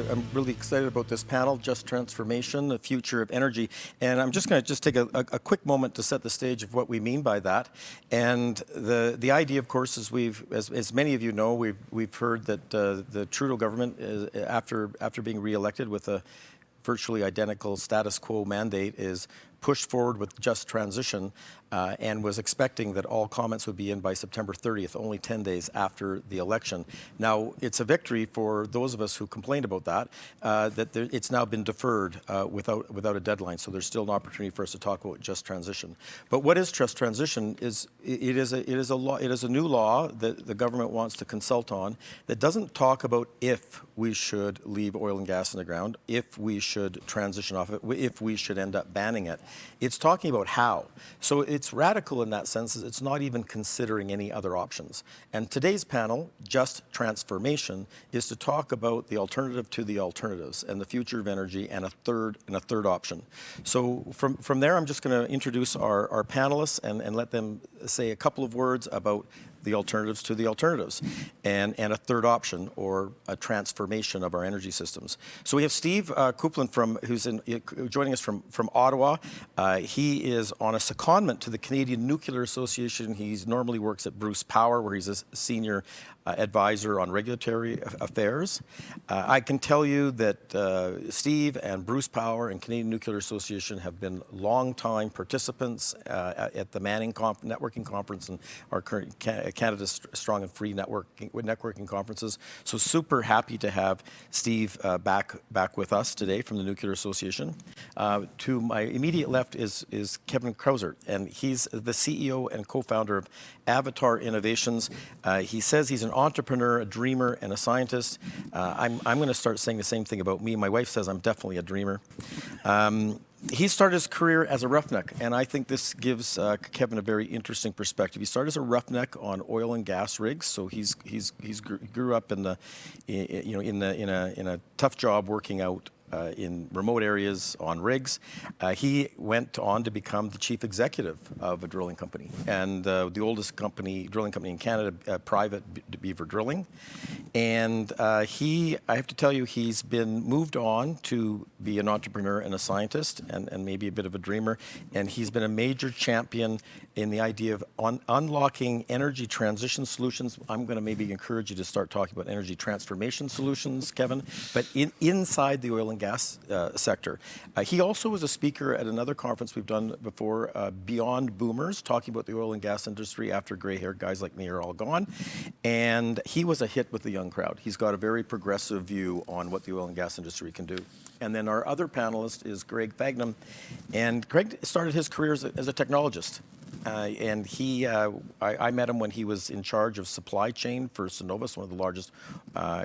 I'm really excited about this panel, Just Transformation, the Future of Energy. And I'm just going to take a quick moment to set the stage of what we mean by that. And the idea, of course, is as many of you know, we've heard that the Trudeau government, after being re-elected with a virtually identical status quo mandate, is pushed forward with just transition and was expecting that all comments would be in by September 30th, only 10 days after the election. Now, it's a victory for those of us who complained about that, it's now been deferred without a deadline, so there's still an opportunity for us to talk about just transition. But what is just transition? It is a new law that the government wants to consult on that doesn't talk about if we should leave oil and gas in the ground, if we should transition off it, if we should end up banning it. It's talking about how. So it's radical in that sense. It's not even considering any other options. And today's panel, Just Transformation, is to talk about the alternative to the alternatives and the future of energy and a third option. So from there, I'm just going to introduce our panelists and let them say a couple of words about the alternatives to the alternatives, and a third option, or a transformation of our energy systems. So we have Steve Coupland who's joining us from Ottawa. He is on a secondment to the Canadian Nuclear Association. He normally works at Bruce Power, where he's a senior advisor on regulatory affairs. I can tell you that Steve and Bruce Power and Canadian Nuclear Association have been long-time participants at the Manning Networking Conference and our current Canada's Strong and Free networking conferences. So super happy to have Steve back with us today from the Nuclear Association. To my immediate left is Kevin Krausert, and he's the CEO and co-founder of Avatar Innovations. He says he's an entrepreneur, a dreamer, and a scientist. I'm going to start saying the same thing about me. My wife says I'm definitely a dreamer. He started his career as a roughneck, and I think this gives Kevin a very interesting perspective. He started as a roughneck on oil and gas rigs, so he grew up in a tough job working out in remote areas on rigs. He went on to become the chief executive of a drilling company, and the oldest drilling company in Canada, private Beaver Drilling. And I have to tell you, he's been moved on to be an entrepreneur and a scientist, and maybe a bit of a dreamer. And he's been a major champion in the idea of unlocking energy transition solutions. I'm going to maybe encourage you to start talking about energy transformation solutions, Kevin, but inside the oil and gas sector. He also was a speaker at another conference we've done before, Beyond Boomers, talking about the oil and gas industry after gray-haired guys like me are all gone. And he was a hit with the young crowd. He's got a very progressive view on what the oil and gas industry can do. And then our other panelist is Greg Phagnum. And Greg started his career as a technologist. And I met him when he was in charge of supply chain for Cenovus, one of the largest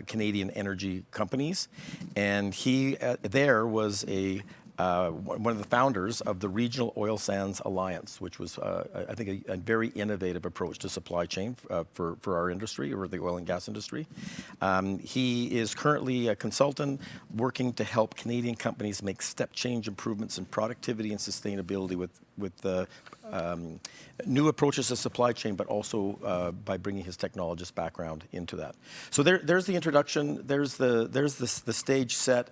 Canadian energy companies. And he there was one of the founders of the Regional Oil Sands Alliance, which was, I think, a very innovative approach to supply chain for our industry, or the oil and gas industry. He is currently a consultant working to help Canadian companies make step change improvements in productivity and sustainability with new approaches to supply chain, but also by bringing his technologist background into that. So there's the introduction. There's the stage set.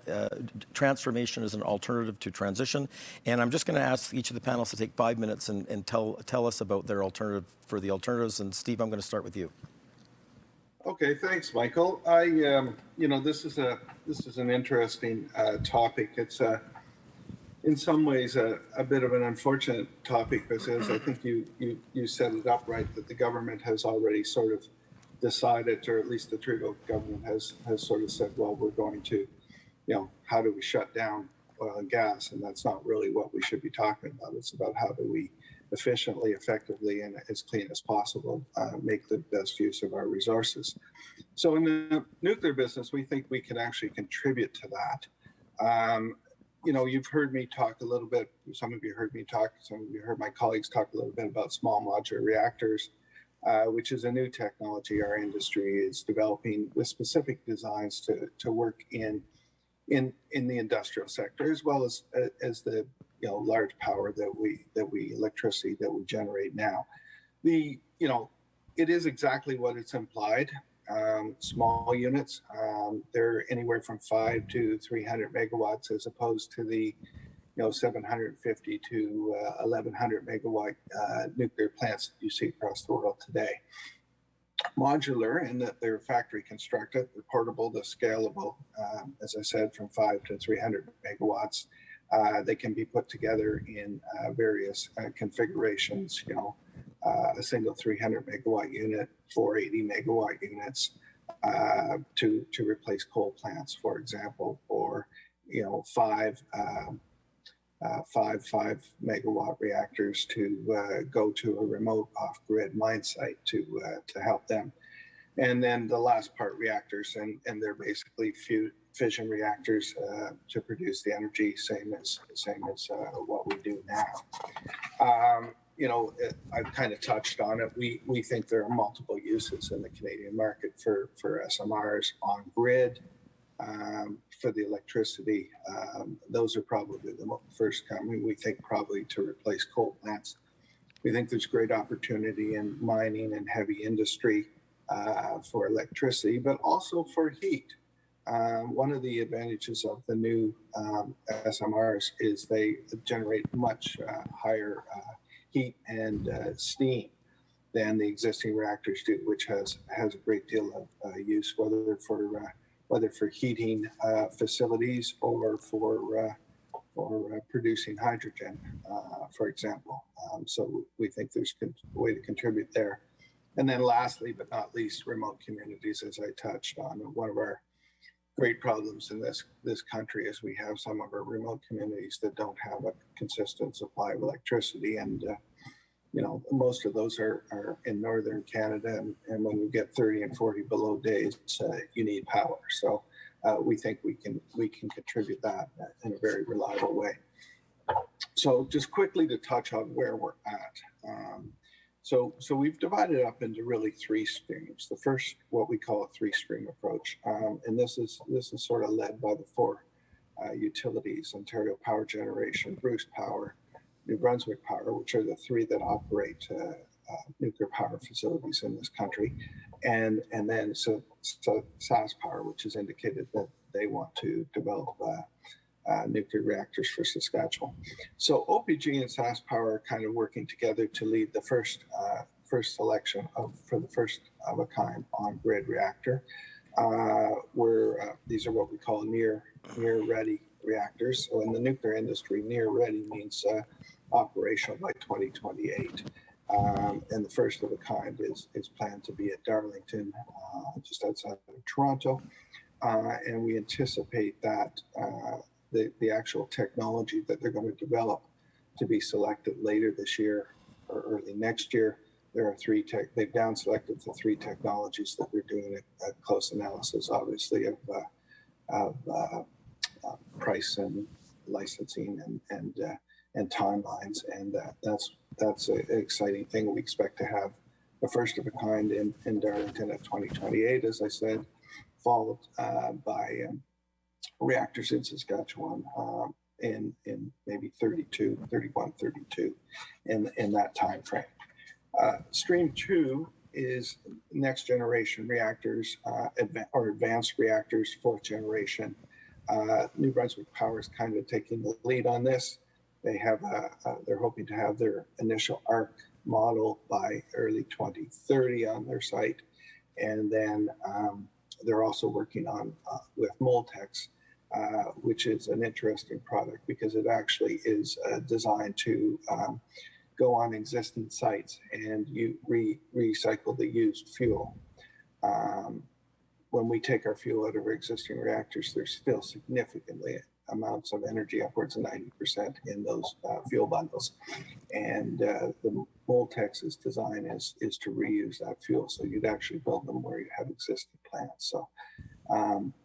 Transformation is an alternative to transition, and I'm just going to ask each of the panelists to take 5 minutes and tell us about their alternative for the alternatives. And Steve, I'm going to start with you. Okay, thanks, Michael. This is an interesting topic. It's in some ways a bit of an unfortunate topic, because I think you set it up right, that the government has already sort of decided, or at least the Trudeau government has sort of said, well, we're going to, how do we shut down oil and gas? And that's not really what we should be talking about. It's about how do we efficiently, effectively, and as clean as possible make the best use of our resources. So in the nuclear business, we think we can actually contribute to that. You've heard me talk a little bit, some of you heard me talk, some of you heard my colleagues talk a little bit about small modular reactors, which is a new technology our industry is developing with specific designs to work in the industrial sector, as well as the large power electricity that we generate now. It is exactly what it's implied. small units. They're anywhere from 5 to 300 megawatts, as opposed to the 750 to 1100 megawatt nuclear plants that you see across the world today. Modular in that they're factory constructed, they're portable, they're scalable. As I said, from 5 to 300 megawatts. They can be put together in various configurations, a single 300 megawatt unit, 480 megawatt units to replace coal plants, for example, or five 5 megawatt reactors to go to a remote off-grid mine site to help them. And then the last part, reactors, and they're basically fission reactors to produce the energy, same as what we do now. I've kind of touched on it. We think there are multiple uses in the Canadian market for SMRs on grid. For the electricity, those are probably the first coming. We think probably to replace coal plants. We think there's great opportunity in mining and heavy industry for electricity, but also for heat. One of the advantages of the new SMRs is they generate much higher heat and steam than the existing reactors do, which has a great deal of use, whether for heating facilities or for producing hydrogen, for example. So we think there's a way to contribute there. And then lastly, but not least, remote communities, as I touched on. One of our great problems in this country is we have some of our remote communities that don't have a consistent supply of electricity. And most of those are in northern Canada, and when you get 30 and 40 below days, you need power. So we think we can contribute that in a very reliable way. So just quickly to touch on where we're at. So we've divided it up into really 3 streams. The first, what we call a 3-stream approach, and this is sort of led by the 4 utilities: Ontario Power Generation, Bruce Power, New Brunswick Power, which are the 3 that operate nuclear power facilities in this country, and then SAS Power, which has indicated that they want to develop nuclear reactors for Saskatchewan. So OPG and SAS Power are kind of working together to lead the first selection for the first of a kind on-grid reactor. These are what we call near ready reactors. So in the nuclear industry, near ready means operational by 2028. And the first of a kind is planned to be at Darlington, just outside of Toronto. And we anticipate that the actual technology that they're going to develop to be selected later this year or early next year. There are they've down selected the 3 technologies that they're doing a close analysis, obviously, of price and licensing and timelines. And that's an exciting thing. We expect to have the first of a kind in Darlington at 2028, as I said, followed by reactors in Saskatchewan in maybe 31, 32 in that time frame. Stream 2 is next generation reactors or advanced reactors, 4th generation. New Brunswick Power is kind of taking the lead on this. They're hoping to have their initial ARC model by early 2030 on their site, and then they're also working on with Moltex, which is an interesting product because it actually is designed to go on existing sites and you recycle the used fuel. When we take our fuel out of our existing reactors, there's still significantly amounts of energy, upwards of 90% in those fuel bundles. And the Moltex's design is to reuse that fuel. So you'd actually build them where you have existing plants. So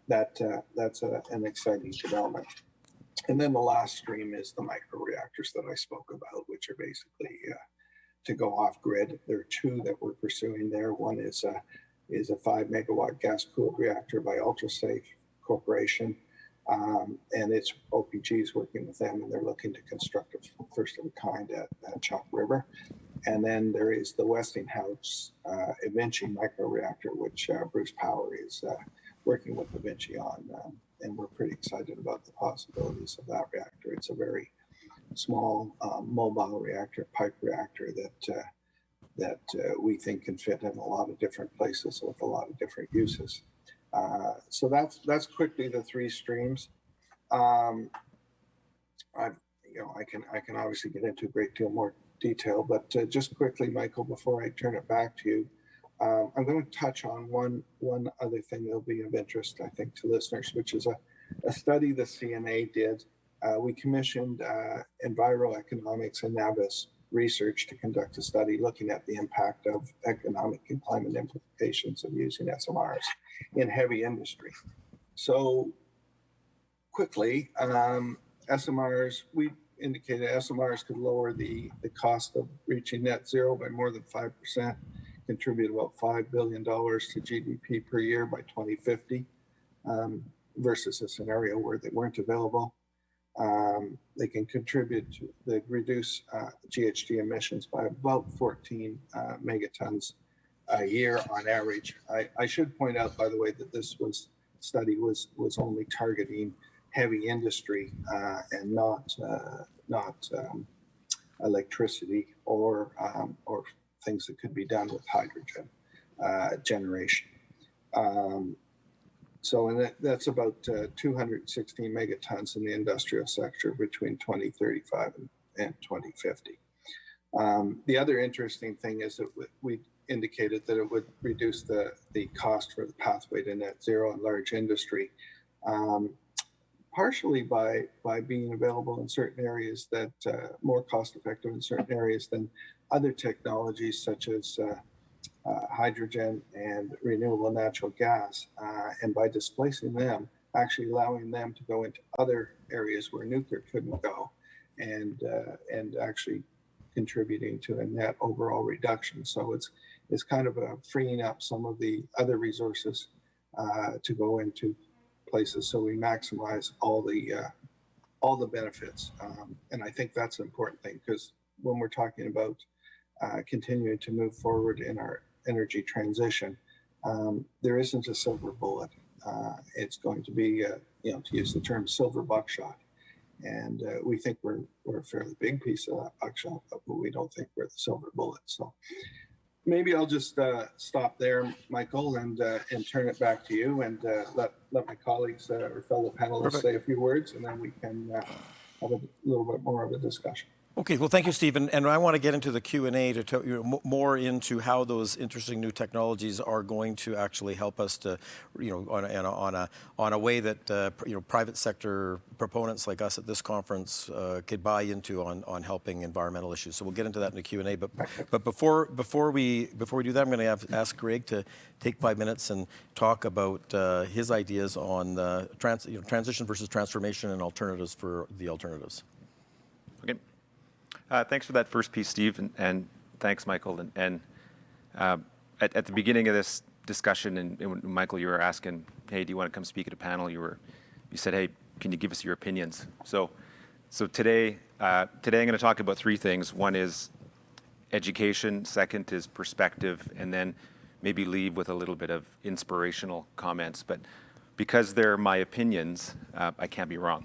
that's an exciting development. And then the last stream is the microreactors that I spoke about, which are basically to go off grid. There are 2 that we're pursuing there. One is a 5 megawatt gas cooled reactor by UltraSafe Corporation. And it's OPG is working with them, and they're looking to construct a first of a kind at Chalk River. And then there is the Westinghouse eVinci microreactor, which Bruce Power is working with eVinci on. And we're pretty excited about the possibilities of that reactor. It's a very small mobile reactor, pipe reactor that we think can fit in a lot of different places with a lot of different uses. So that's quickly the three streams. I can obviously get into a great deal more detail, but just quickly, Michael, before I turn it back to you, I'm going to touch on one other thing that'll be of interest, I think, to listeners, which is a study the CNA did. We commissioned Enviroeconomics and Navis Research to conduct a study looking at the impact of economic and climate implications of using SMRs in heavy industry. So quickly, SMRs, we indicated SMRs could lower the cost of reaching net zero by more than 5%, contribute about $5 billion to GDP per year by 2050, versus a scenario where they weren't available. They can contribute to reduce GHG emissions by about 14 megatons a year on average. I should point out, by the way, that this study was only targeting heavy industry and not electricity or things that could be done with hydrogen generation. And that's about 216 megatons in the industrial sector between 2035 and 2050. The other interesting thing is that we indicated that it would reduce the cost for the pathway to net zero in large industry, partially by being available in certain areas that more cost effective in certain areas than other technologies such as hydrogen and renewable natural gas, and by displacing them, actually allowing them to go into other areas where nuclear couldn't go, and actually contributing to a net overall reduction. So it's kind of freeing up some of the other resources to go into places, so we maximize all the benefits. And I think that's an important thing, because when we're talking about continuing to move forward in our energy transition, there isn't a silver bullet. It's going to be, to use the term, silver buckshot. And we think we're a fairly big piece of that buckshot, but we don't think we're the silver bullet. So maybe I'll just stop there, Michael, and turn it back to you, and let my colleagues or fellow panelists say a few words, and then we can have a little bit more of a discussion. Okay, well, thank you, Stephen. And I want to get into the Q&A to tell you more into how those interesting new technologies are going to actually help us to, on a way that private sector proponents like us at this conference could buy into on helping environmental issues. So we'll get into that in the Q&A. But before we do that, I'm going to ask Greg to take 5 minutes and talk about his ideas on transition versus transformation and alternatives for the alternatives. Okay. Thanks for that first piece, Steve, and thanks, Michael. And at the beginning of this discussion, and when Michael, you were asking, hey, do you want to come speak at a panel? You said, hey, can you give us your opinions? So today I'm going to talk about three things. One is education, second is perspective, and then maybe leave with a little bit of inspirational comments. But because they're my opinions, I can't be wrong.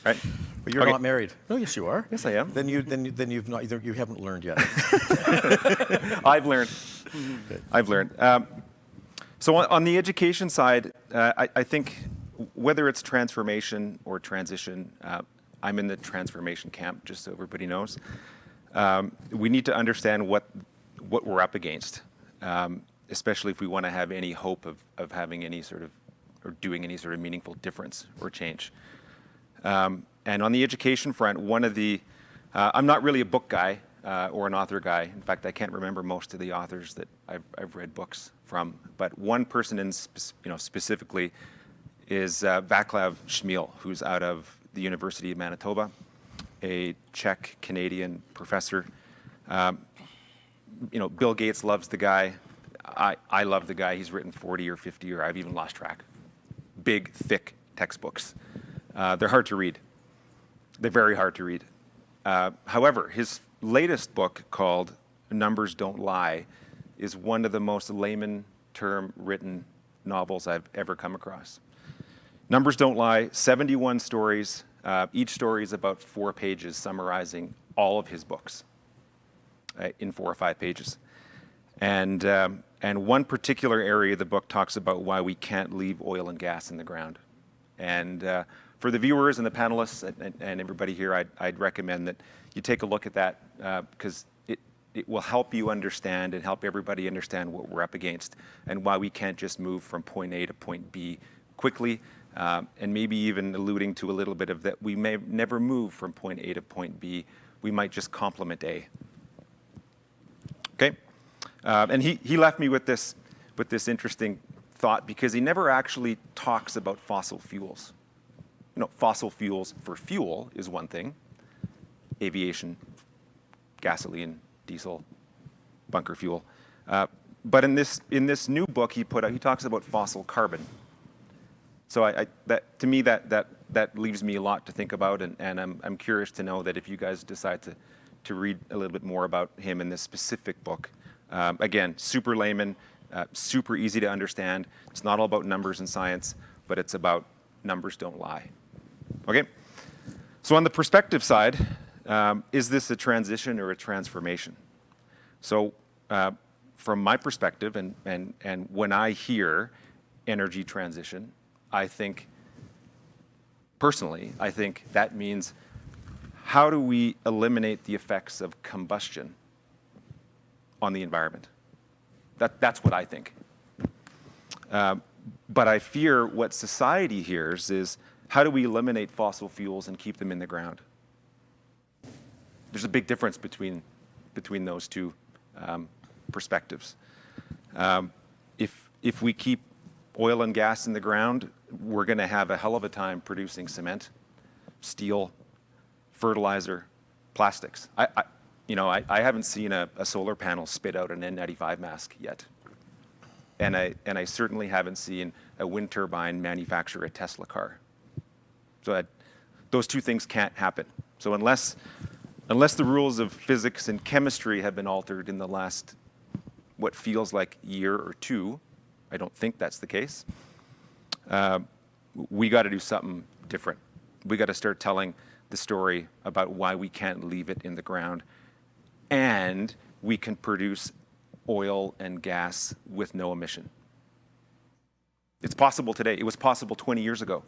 Right? But you're not married. No, yes, you are. Yes, I am. Then you haven't learned yet. I've learned. So on the education side, I think whether it's transformation or transition, I'm in the transformation camp, just so everybody knows. We need to understand what we're up against, especially if we want to have any hope of having any sort of, or doing any sort of meaningful difference or change. And on the education front, one of the, I'm not really a book guy or an author guy. In fact, I can't remember most of the authors that I've read books from. But one person specifically is Václav Smil, who's out of the University of Manitoba, a Czech-Canadian professor. Bill Gates loves the guy. I love the guy. He's written 40 or 50, or I've even lost track. Big, thick textbooks. They're hard to read. They're very hard to read. However, his latest book, called Numbers Don't Lie, is one of the most layman term written novels I've ever come across. Numbers Don't Lie, 71 stories. Each story is about 4 pages, summarizing all of his books in 4 or 5 pages. And one particular area of the book talks about why we can't leave oil and gas in the ground. And for the viewers and the panelists and everybody here, I'd recommend that you take a look at that, because it will help you understand and help everybody understand what we're up against and why we can't just move from point A to point B quickly, and maybe even alluding to a little bit of that we may never move from point A to point B. We might just complement A. Okay? And he left me with this interesting thought, because he never actually talks about fossil fuels. You know, fossil fuels for fuel is one thing: aviation, gasoline, diesel, bunker fuel. But in this new book he put out, he talks about fossil carbon. So to me that leaves me a lot to think about, and I'm curious to know that if you guys decide to read a little bit more about him in this specific book. Again, super layman, super easy to understand. It's not all about numbers and science, but it's about numbers don't lie. Okay? So on the perspective side, is this a transition or a transformation? So from my perspective, and when I hear energy transition, I think, personally, I think that means, how do we eliminate the effects of combustion on the environment? That's what I think. But I fear what society hears is, how do we eliminate fossil fuels and keep them in the ground? There's a big difference between those two perspectives. If we keep oil and gas in the ground, we're going to have a hell of a time producing cement, steel, fertilizer, plastics. I haven't seen a solar panel spit out an N95 mask yet, and I certainly haven't seen a wind turbine manufacture a Tesla car. So those two things can't happen. So unless the rules of physics and chemistry have been altered in the last, what feels like year or two, I don't think that's the case. We got to do something different. We got to start telling the story about why we can't leave it in the ground, and we can produce oil and gas with no emission. It's possible today. It was possible 20 years ago.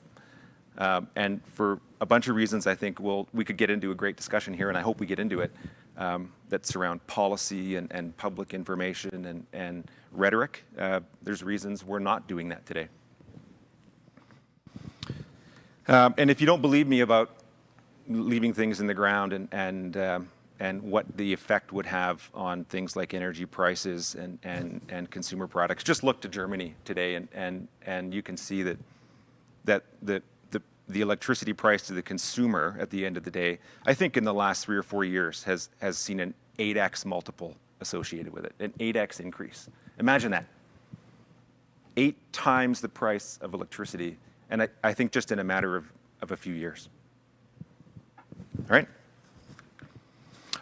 And for a bunch of reasons, I think we could get into a great discussion here, and I hope we get into it, that surround policy and public information and rhetoric. There's reasons we're not doing that today. And if you don't believe me about leaving things in the ground and what the effect would have on things like energy prices and consumer products, just look to Germany today, and you can see that the electricity price to the consumer at the end of the day, I think in the last 3 or 4 years has seen an 8x multiple associated with it, an 8x increase. Imagine that. 8 times the price of electricity, and I think just in a matter of a few years. All right?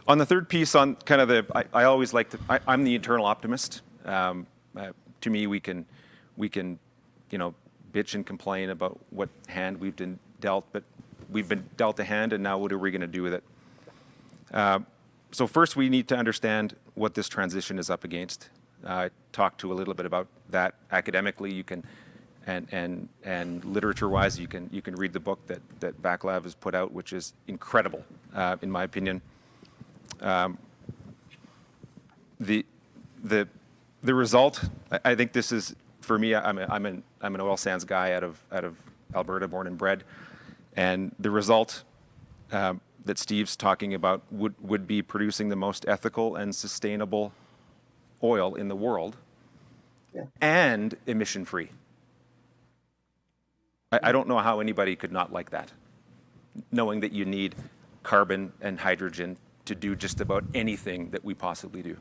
On the third piece, on kind of I always like to, I'm the eternal optimist. To me, we can, bitch and complain about what hand we've been dealt, but we've been dealt a hand, and now what are we going to do with it? So first, we need to understand what this transition is up against. Talk to a little bit about that academically. You can, and literature-wise, you can read the book that Vaclav has put out, which is incredible, in my opinion. The result, I think this is, for me, I'm an oil sands guy out of Alberta, born and bred, and the result that Steve's talking about would be producing the most ethical and sustainable oil in the world, yeah, and emission-free. I don't know how anybody could not like that, knowing that you need carbon and hydrogen to do just about anything that we possibly do.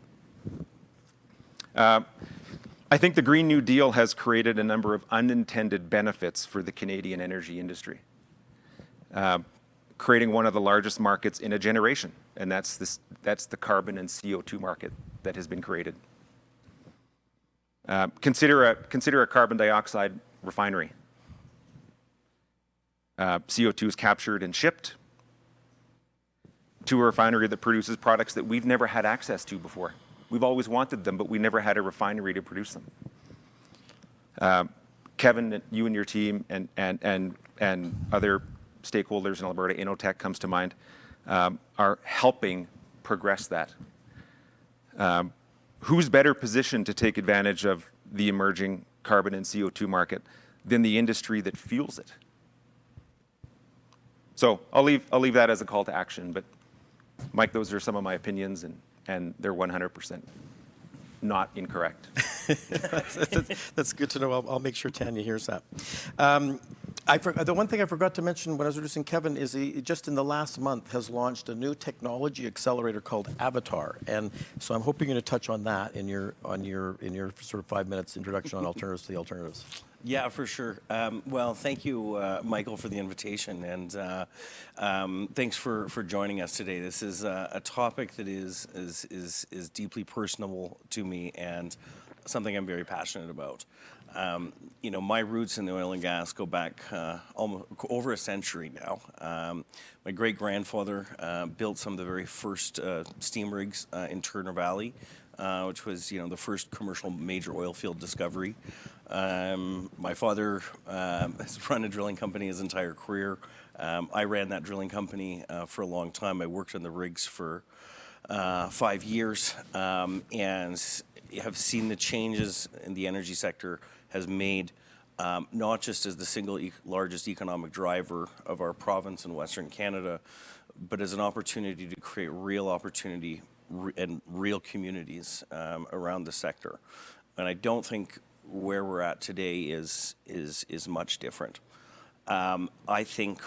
I think the Green New Deal has created a number of unintended benefits for the Canadian energy industry, creating one of the largest markets in a generation. and that's the carbon and CO2 market that has been created. Consider a carbon dioxide refinery. CO2 is captured and shipped to a refinery that produces products that we've never had access to before. We've always wanted them, but we never had a refinery to produce them. Kevin, you and your team and other stakeholders in Alberta, Innotech comes to mind, are helping progress that. Who's better positioned to take advantage of the emerging carbon and CO2 market than the industry that fuels it? So I'll leave that as a call to action, but Mike, those are some of my opinions, and they're 100% not incorrect. That's good to know. I'll make sure Tanya hears that. The one thing I forgot to mention when I was introducing Kevin is he just in the last month has launched a new technology accelerator called Avatar, and so I'm hoping you're going to touch on that in your sort of 5 minutes introduction on alternatives to the alternatives. Yeah, for sure. Well, thank you, Michael, for the invitation, and thanks for joining us today. This is a topic that is deeply personal to me and something I'm very passionate about. My roots in the oil and gas go back almost over a century now. My great-grandfather built some of the very first steam rigs in Turner Valley, which was the first commercial major oil field discovery. My father has run a drilling company his entire career. I ran that drilling company for a long time. I worked on the rigs for 5 years and have seen the changes in the energy sector has made, not just as the single largest economic driver of our province in Western Canada, but as an opportunity to create real opportunity and real communities around the sector. And I don't think where we're at today is much different. I think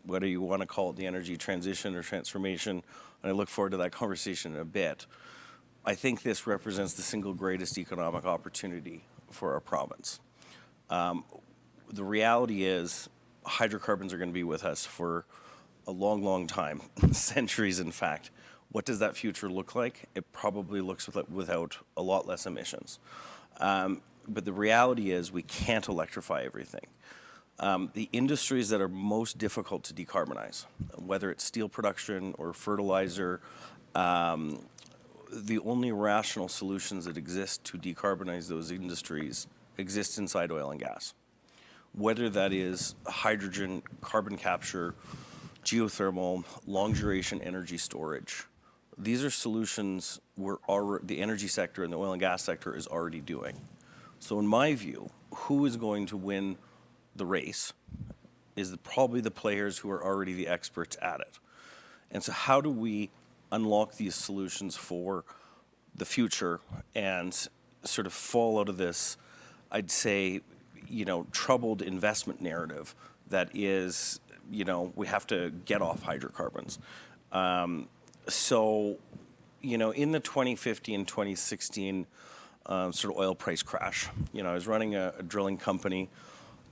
whether you want to call it the energy transition or transformation, and I look forward to that conversation in a bit, I think this represents the single greatest economic opportunity for our province. The reality is hydrocarbons are going to be with us for a long, long time, centuries in fact. What does that future look like? It probably looks without a lot less emissions. But the reality is we can't electrify everything. The industries that are most difficult to decarbonize, whether it's steel production or fertilizer, the only rational solutions that exist to decarbonize those industries exist inside oil and gas. Whether that is hydrogen, carbon capture, geothermal, long-duration energy storage, these are solutions the energy sector and the oil and gas sector is already doing. So in my view, who is going to win the race is probably the players who are already the experts at it. And so how do we unlock these solutions for the future and sort of fall out of this, I'd say, troubled investment narrative that is, we have to get off hydrocarbons. So, in the 2015 and 2016 sort of oil price crash, I was running a drilling company.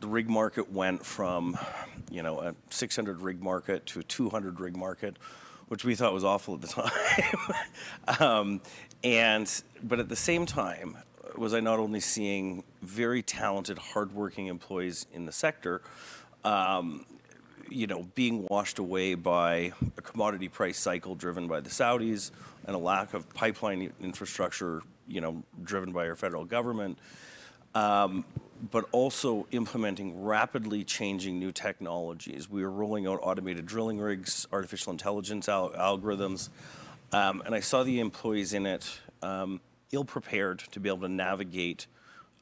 The rig market went from, a 600 rig market to a 200 rig market, which we thought was awful at the time. But at the same time, was I not only seeing very talented, hardworking employees in the sector, being washed away by a commodity price cycle driven by the Saudis and a lack of pipeline infrastructure, driven by our federal government, but also implementing rapidly changing new technologies. We were rolling out automated drilling rigs, artificial intelligence algorithms, and I saw the employees in it ill-prepared to be able to navigate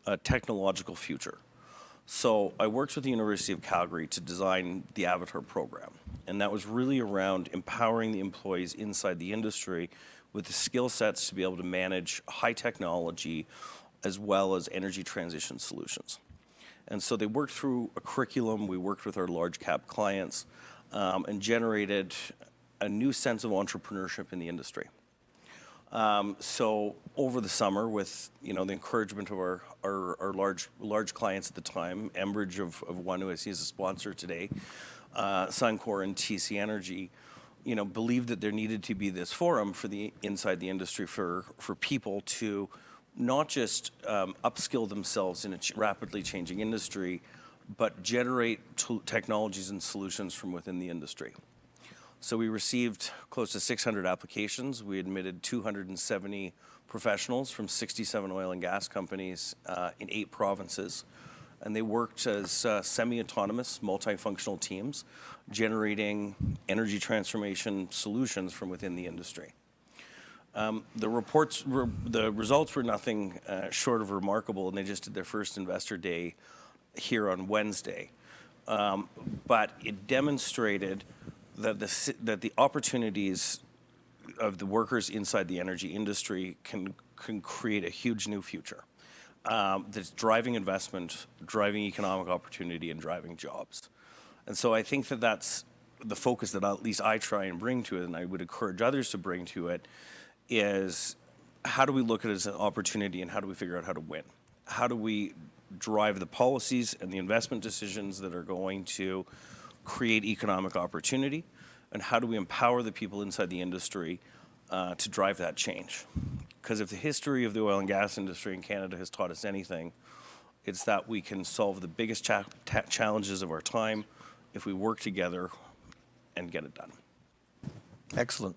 a technological future. So I worked with the University of Calgary to design the Avatar program, and that was really around empowering the employees inside the industry with the skill sets to be able to manage high technology as well as energy transition solutions. And so they worked through a curriculum, we worked with our large cap clients, and generated a new sense of entrepreneurship in the industry. So over the summer, with the encouragement of our large clients at the time, Enbridge of one who I see as a sponsor today, Suncor and TC Energy, believed that there needed to be this forum for the inside the industry for people to not just upskill themselves in a rapidly changing industry, but generate technologies and solutions from within the industry. So we received close to 600 applications. We admitted 270 professionals from 67 oil and gas companies in 8 provinces. And they worked as semi-autonomous, multifunctional teams, generating energy transformation solutions from within the industry. The results were nothing short of remarkable, and they just did their first investor day here on Wednesday. But it demonstrated that the opportunities of the workers inside the energy industry can create a huge new future that's driving investment, driving economic opportunity, and driving jobs. And so I think that that's the focus that at least I try and bring to it, and I would encourage others to bring to it, is how do we look at it as an opportunity, and how do we figure out how to win? How do we drive the policies and the investment decisions that are going to create economic opportunity, and how do we empower the people inside the industry to drive that change? Because if the history of the oil and gas industry in Canada has taught us anything, it's that we can solve the biggest challenges of our time if we work together and get it done. Excellent.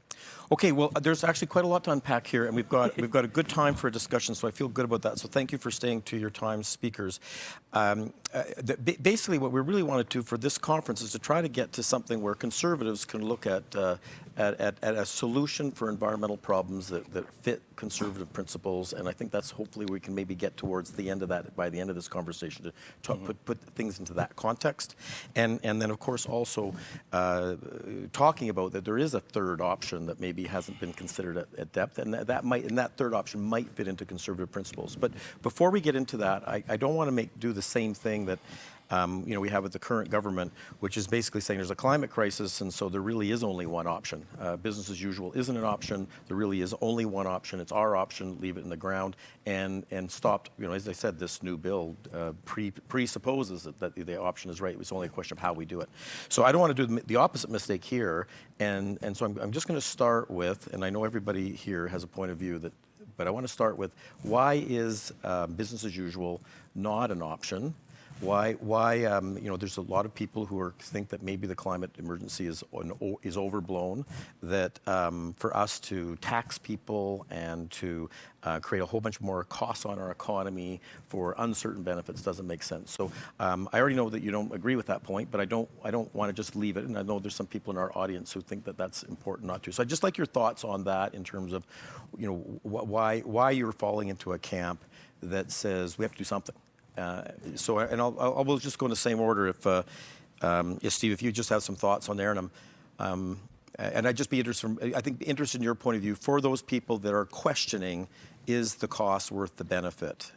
Okay, well, there's actually quite a lot to unpack here, and we've got a good time for a discussion, so I feel good about that. So thank you for staying to your time, speakers. Basically, what we really wanted to for this conference is to try to get to something where conservatives can look at a solution for environmental problems that fit conservative principles, and I think that's hopefully we can maybe get towards the end of that by the end of this conversation to talk, put things into that context, and then of course also talking about that there is a third option that maybe hasn't been considered at depth, and that third option might fit into conservative principles. But before we get into that, I don't want to do the same thing that we have with the current government, which is basically saying there's a climate crisis, and so there really is only one option. Business as usual isn't an option. There really is only one option. It's our option. Leave it in the ground and stop. As I said, this new bill presupposes that the option is right. It's only a question of how we do it. So I don't want to do the opposite mistake here, and so I'm just going to start with, and I know everybody here has a point of view but I want to start with why is business as usual not an option? Why there's a lot of people who think that maybe the climate emergency is overblown, that for us to tax people and to create a whole bunch more costs on our economy for uncertain benefits doesn't make sense. So I already know that you don't agree with that point, but I don't want to just leave it, and I know there's some people in our audience who think that that's important not to. So I'd just like your thoughts on that in terms of why you're falling into a camp that says we have to do something. I will just go in the same order. If Steve, if you just have some thoughts on there, and I'd just be interested in your point of view for those people that are questioning, is the cost worth the benefit?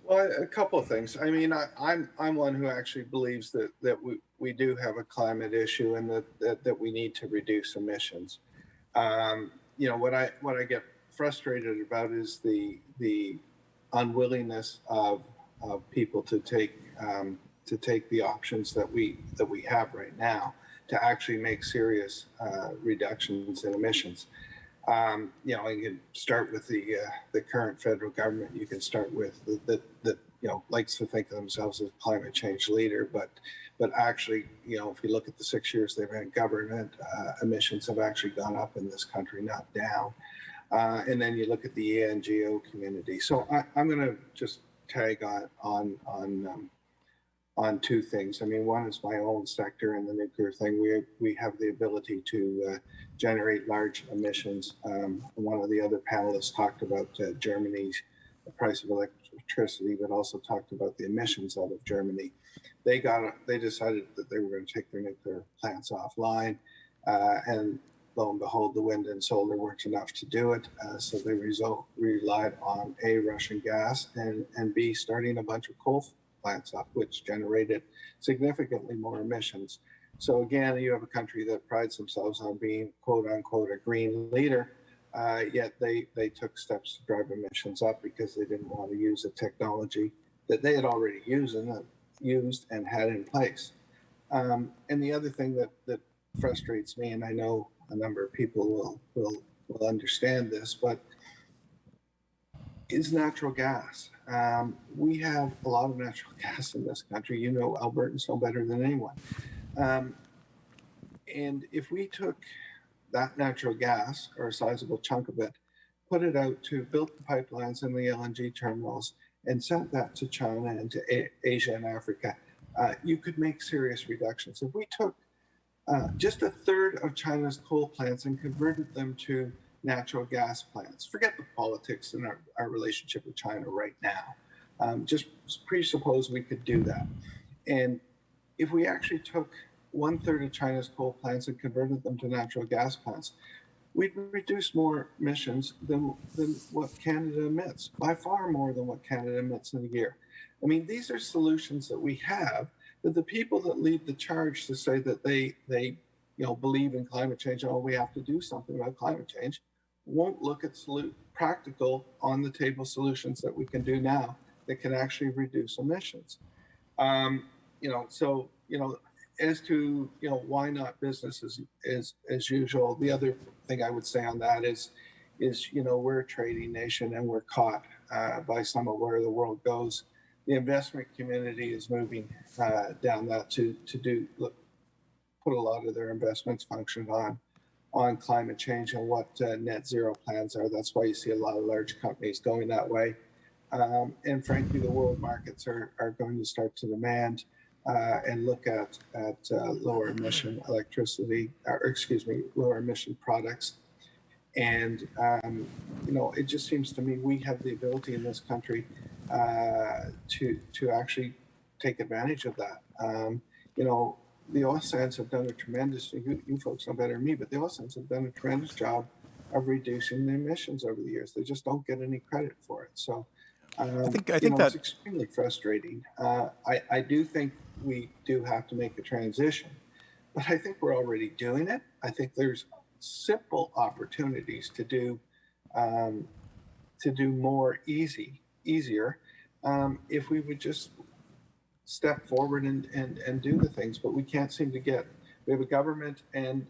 Well, a couple of things. I mean, I'm one who actually believes that we do have a climate issue, and that we need to reduce emissions. What I get frustrated about is the unwillingness of people to take the options that we have right now to actually make serious reductions in emissions. You can start with the current federal government. You can start with that likes to think of themselves as a climate change leader, but actually, if you look at the 6 years they've been in government, emissions have actually gone up in this country, not down. And then you look at the NGO community. So I'm going to just tag on two things. I mean, one is my own sector and the nuclear thing. We have the ability to generate large emissions. One of the other panelists talked about Germany's the price of electricity, but also talked about the emissions out of Germany. They decided that they were going to take their nuclear plants offline, and lo and behold, the wind and solar weren't enough to do it. So they relied on A, Russian gas, and B, starting a bunch of coal plants up, which generated significantly more emissions. So again, you have a country that prides themselves on being quote unquote a green leader, yet they took steps to drive emissions up because they didn't want to use a technology that they had already used and had in place. And the other thing that frustrates me, and I know a number of people will understand this, but is natural gas. We have a lot of natural gas in this country. You know, Albertans know better than anyone. And if we took that natural gas, or a sizable chunk of it, put it out to build the pipelines and the LNG terminals and sent that to China and to Asia and Africa, you could make serious reductions. If we took just a third of China's coal plants and converted them to natural gas plants, forget the politics and our relationship with China right now, just presuppose we could do that. And if we actually took 1/3 of China's coal plants and converted them to natural gas plants, we'd reduce more emissions than what Canada emits, by far more than what Canada emits in a year. I mean, these are solutions that we have, but the people that lead the charge to say that they believe in climate change, oh, we have to do something about climate change, won't look at practical on the table solutions that we can do now that can actually reduce emissions. As to why not business as usual, the other thing I would say on that is we're a trading nation and we're caught by some of where the world goes. The investment community is moving down that to put a lot of their investments function on climate change and what net zero plans are. That's why you see a lot of large companies going that way. And frankly, the world markets are going to start to demand and look at lower emission electricity, lower emission products. And, it just seems to me we have the ability in this country to actually take advantage of that. The oil sands have done a tremendous, you folks know better than me, but the oil sands have done a tremendous job of reducing the emissions over the years. They just don't get any credit for it. So I think that it's extremely frustrating. I do think we do have to make a transition, but I think we're already doing it. I think there's simple opportunities to do more easier if we would just step forward and do the things. But we can't seem to we have a government and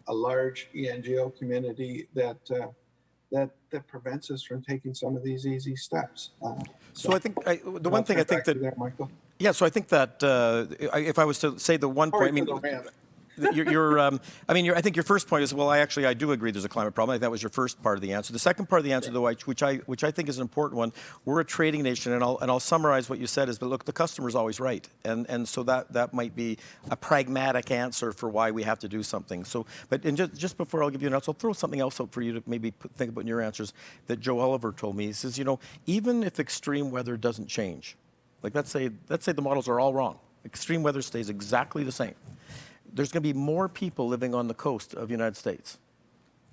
a large ENGO community that prevents us from taking some of these easy steps. So I think the one thing I think that there, Michael. Yeah, so I think that if I was to say the one point, I think your first point is, well, I do agree there's a climate problem. I think that was your first part of the answer. The second part of the answer, though, which I think is an important one, we're a trading nation, and I'll summarize what you said is, but look, the customer's always right, and so that might be a pragmatic answer for why we have to do something. So, just before I'll give you an answer, I'll throw something else out for you to maybe think about in your answers that Joe Oliver told me. He says, even if extreme weather doesn't change, like let's say the models are all wrong, extreme weather stays exactly the same, there's going to be more people living on the coast of the United States,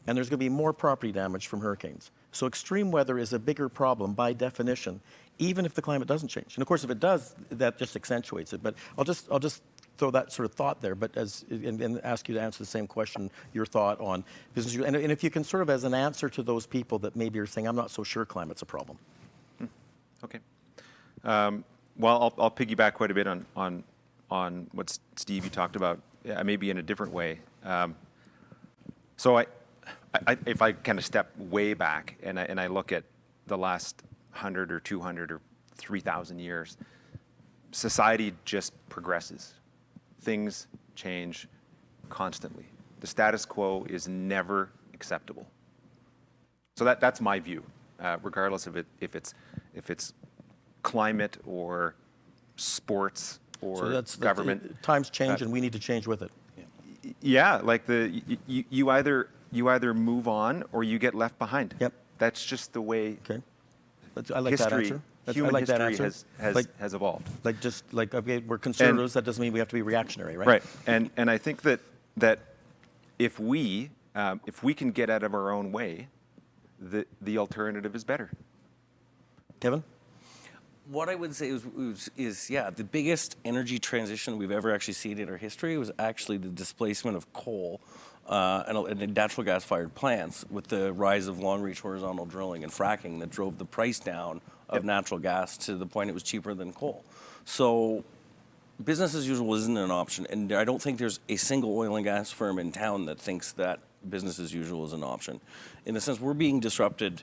and there's going to be more property damage from hurricanes. So extreme weather is a bigger problem by definition, even if the climate doesn't change. And of course, if it does, that just accentuates it. But I'll just throw that sort of thought there, but and ask you to answer the same question, your thought on business. And if you can sort of, as an answer to those people that maybe are saying, I'm not so sure climate's a problem. Okay. Well, I'll piggyback quite a bit on what Steve, you talked about, maybe in a different way. So if I kind of step way back and I look at the last 100 or 200 or 3,000 years, society just progresses. Things change constantly. The status quo is never acceptable. So that's my view, regardless of if it's climate or sports or so that's government. Times change, and we need to change with it. Yeah, like you either move on or you get left behind. Yep. That's just the way. Okay. I like that answer. Human I like that history answer. has evolved. Okay, we're conservatives. That doesn't mean we have to be reactionary, right? Right. And I think that if we can get out of our own way, the alternative is better. Kevin? What I would say is the biggest energy transition we've ever actually seen in our history was actually the displacement of coal and natural gas-fired plants with the rise of long-reach horizontal drilling and fracking that drove the price down of natural gas to the point it was cheaper than coal. So business as usual isn't an option, and I don't think there's a single oil and gas firm in town that thinks that business as usual is an option. In the sense, we're being disrupted,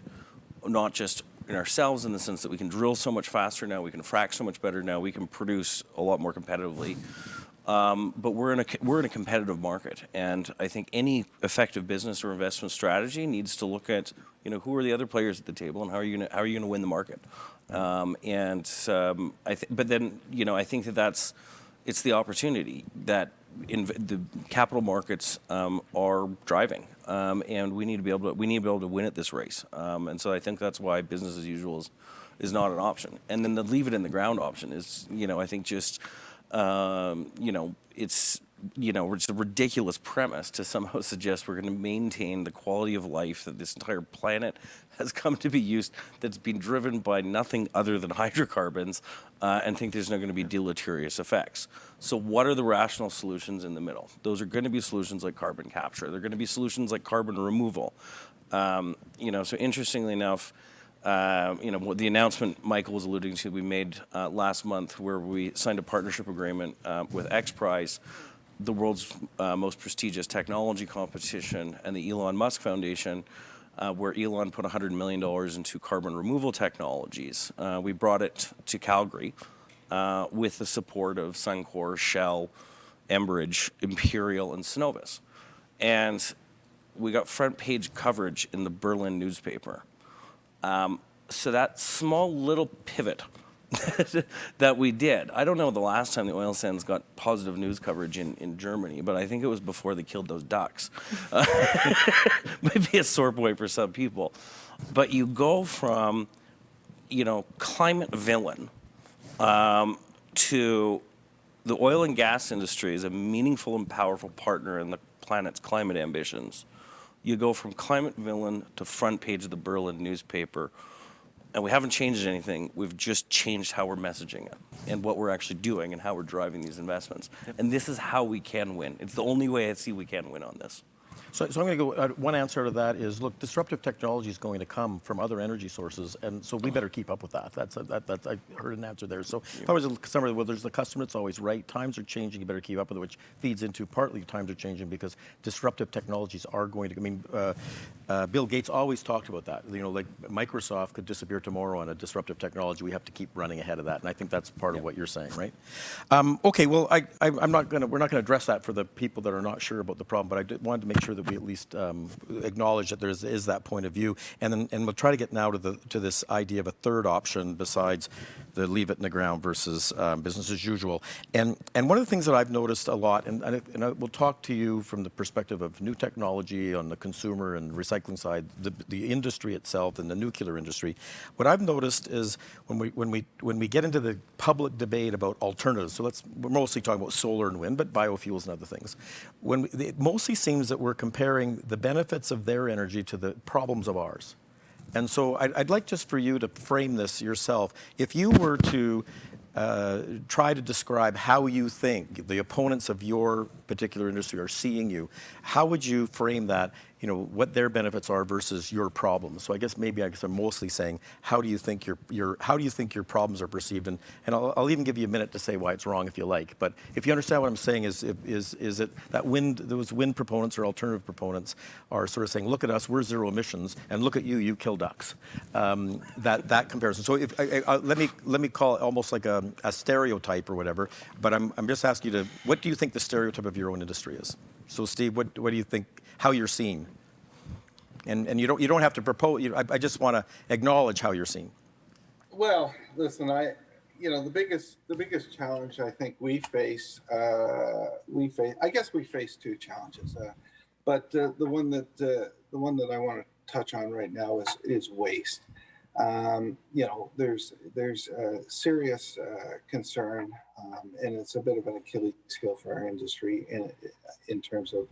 not just in ourselves, in the sense that we can drill so much faster now, we can frack so much better now, we can produce a lot more competitively. But we're in a competitive market, and I think any effective business or investment strategy needs to look at, who are the other players at the table, and how are you going to win the market. But then I think that it's the opportunity that the capital markets are driving, and we need to be able to win at this race. And so I think that's why business as usual is not an option. And then the leave it in the ground option is, I think just. It's a ridiculous premise to somehow suggest we're going to maintain the quality of life that this entire planet has come to be used, that's been driven by nothing other than hydrocarbons, and think there's not going to be deleterious effects. So what are the rational solutions in the middle? Those are going to be solutions like carbon capture. They're going to be solutions like carbon removal. So interestingly enough, the announcement Michael was alluding to, we made last month, where we signed a partnership agreement with XPRIZE, the world's most prestigious technology competition, and the Elon Musk Foundation, where Elon put $100 million into carbon removal technologies. We brought it to Calgary with the support of Suncor, Shell, Enbridge, Imperial, and Cenovus. And we got front page coverage in the Berlin newspaper. So that small little pivot that we did, I don't know the last time the oil sands got positive news coverage in Germany, but I think it was before they killed those ducks. Maybe a sore point for some people. But you go from, climate villain to the oil and gas industry is a meaningful and powerful partner in the planet's climate ambitions. You go from climate villain to front page of the Berlin newspaper, and we haven't changed anything. We've just changed how we're messaging it and what we're actually doing and how we're driving these investments. Yep. And this is how we can win. It's the only way I see we can win on this. So I'm going to go, one answer to that is, look, disruptive technology is going to come from other energy sources, and so we better keep up with that. I heard an answer there. So if I was somebody, well, there's the customer that's always right. Times are changing, you better keep up with it, which feeds into partly times are changing because disruptive technologies are going to, Bill Gates always talked about that. Like Microsoft could disappear tomorrow on a disruptive technology. We have to keep running ahead of that, and I think that's part of what you're saying, right? Okay, well, we're not going to address that for the people that are not sure about the problem, but I wanted to make sure that we at least acknowledge that there is that point of view, and we'll try to get now to this idea of a third option besides the leave it in the ground versus business as usual. And one of the things that I've noticed a lot, and I will talk to you from the perspective of new technology on the consumer and recycling side, the industry itself and the nuclear industry. What I've noticed is when we get into the public debate about alternatives, so we're mostly talking about solar and wind, but biofuels and other things. It mostly seems that we're comparing the benefits of their energy to the problems of ours. And so I'd like just for you to frame this yourself. If you were to try to describe how you think the opponents of your particular industry are seeing you, how would you frame that, what their benefits are versus your problems? So I guess I'm mostly saying, how do you think your problems are perceived? And I'll even give you a minute to say why it's wrong if you like. But if you understand what I'm saying is it that those wind proponents or alternative proponents are sort of saying, look at us, we're zero emissions, and look at you kill ducks. That comparison. So let me call it almost like a stereotype or whatever. But I'm just asking you what do you think the stereotype of your own industry is? So Steve, what do you think? How you're seen? And you don't have to propose. I just want to acknowledge how you're seen. Well, listen, the biggest challenge I think we face. I guess we face two challenges, but the one that I want to touch on right now is waste. There's a serious concern, and it's a bit of an Achilles heel for our industry in terms of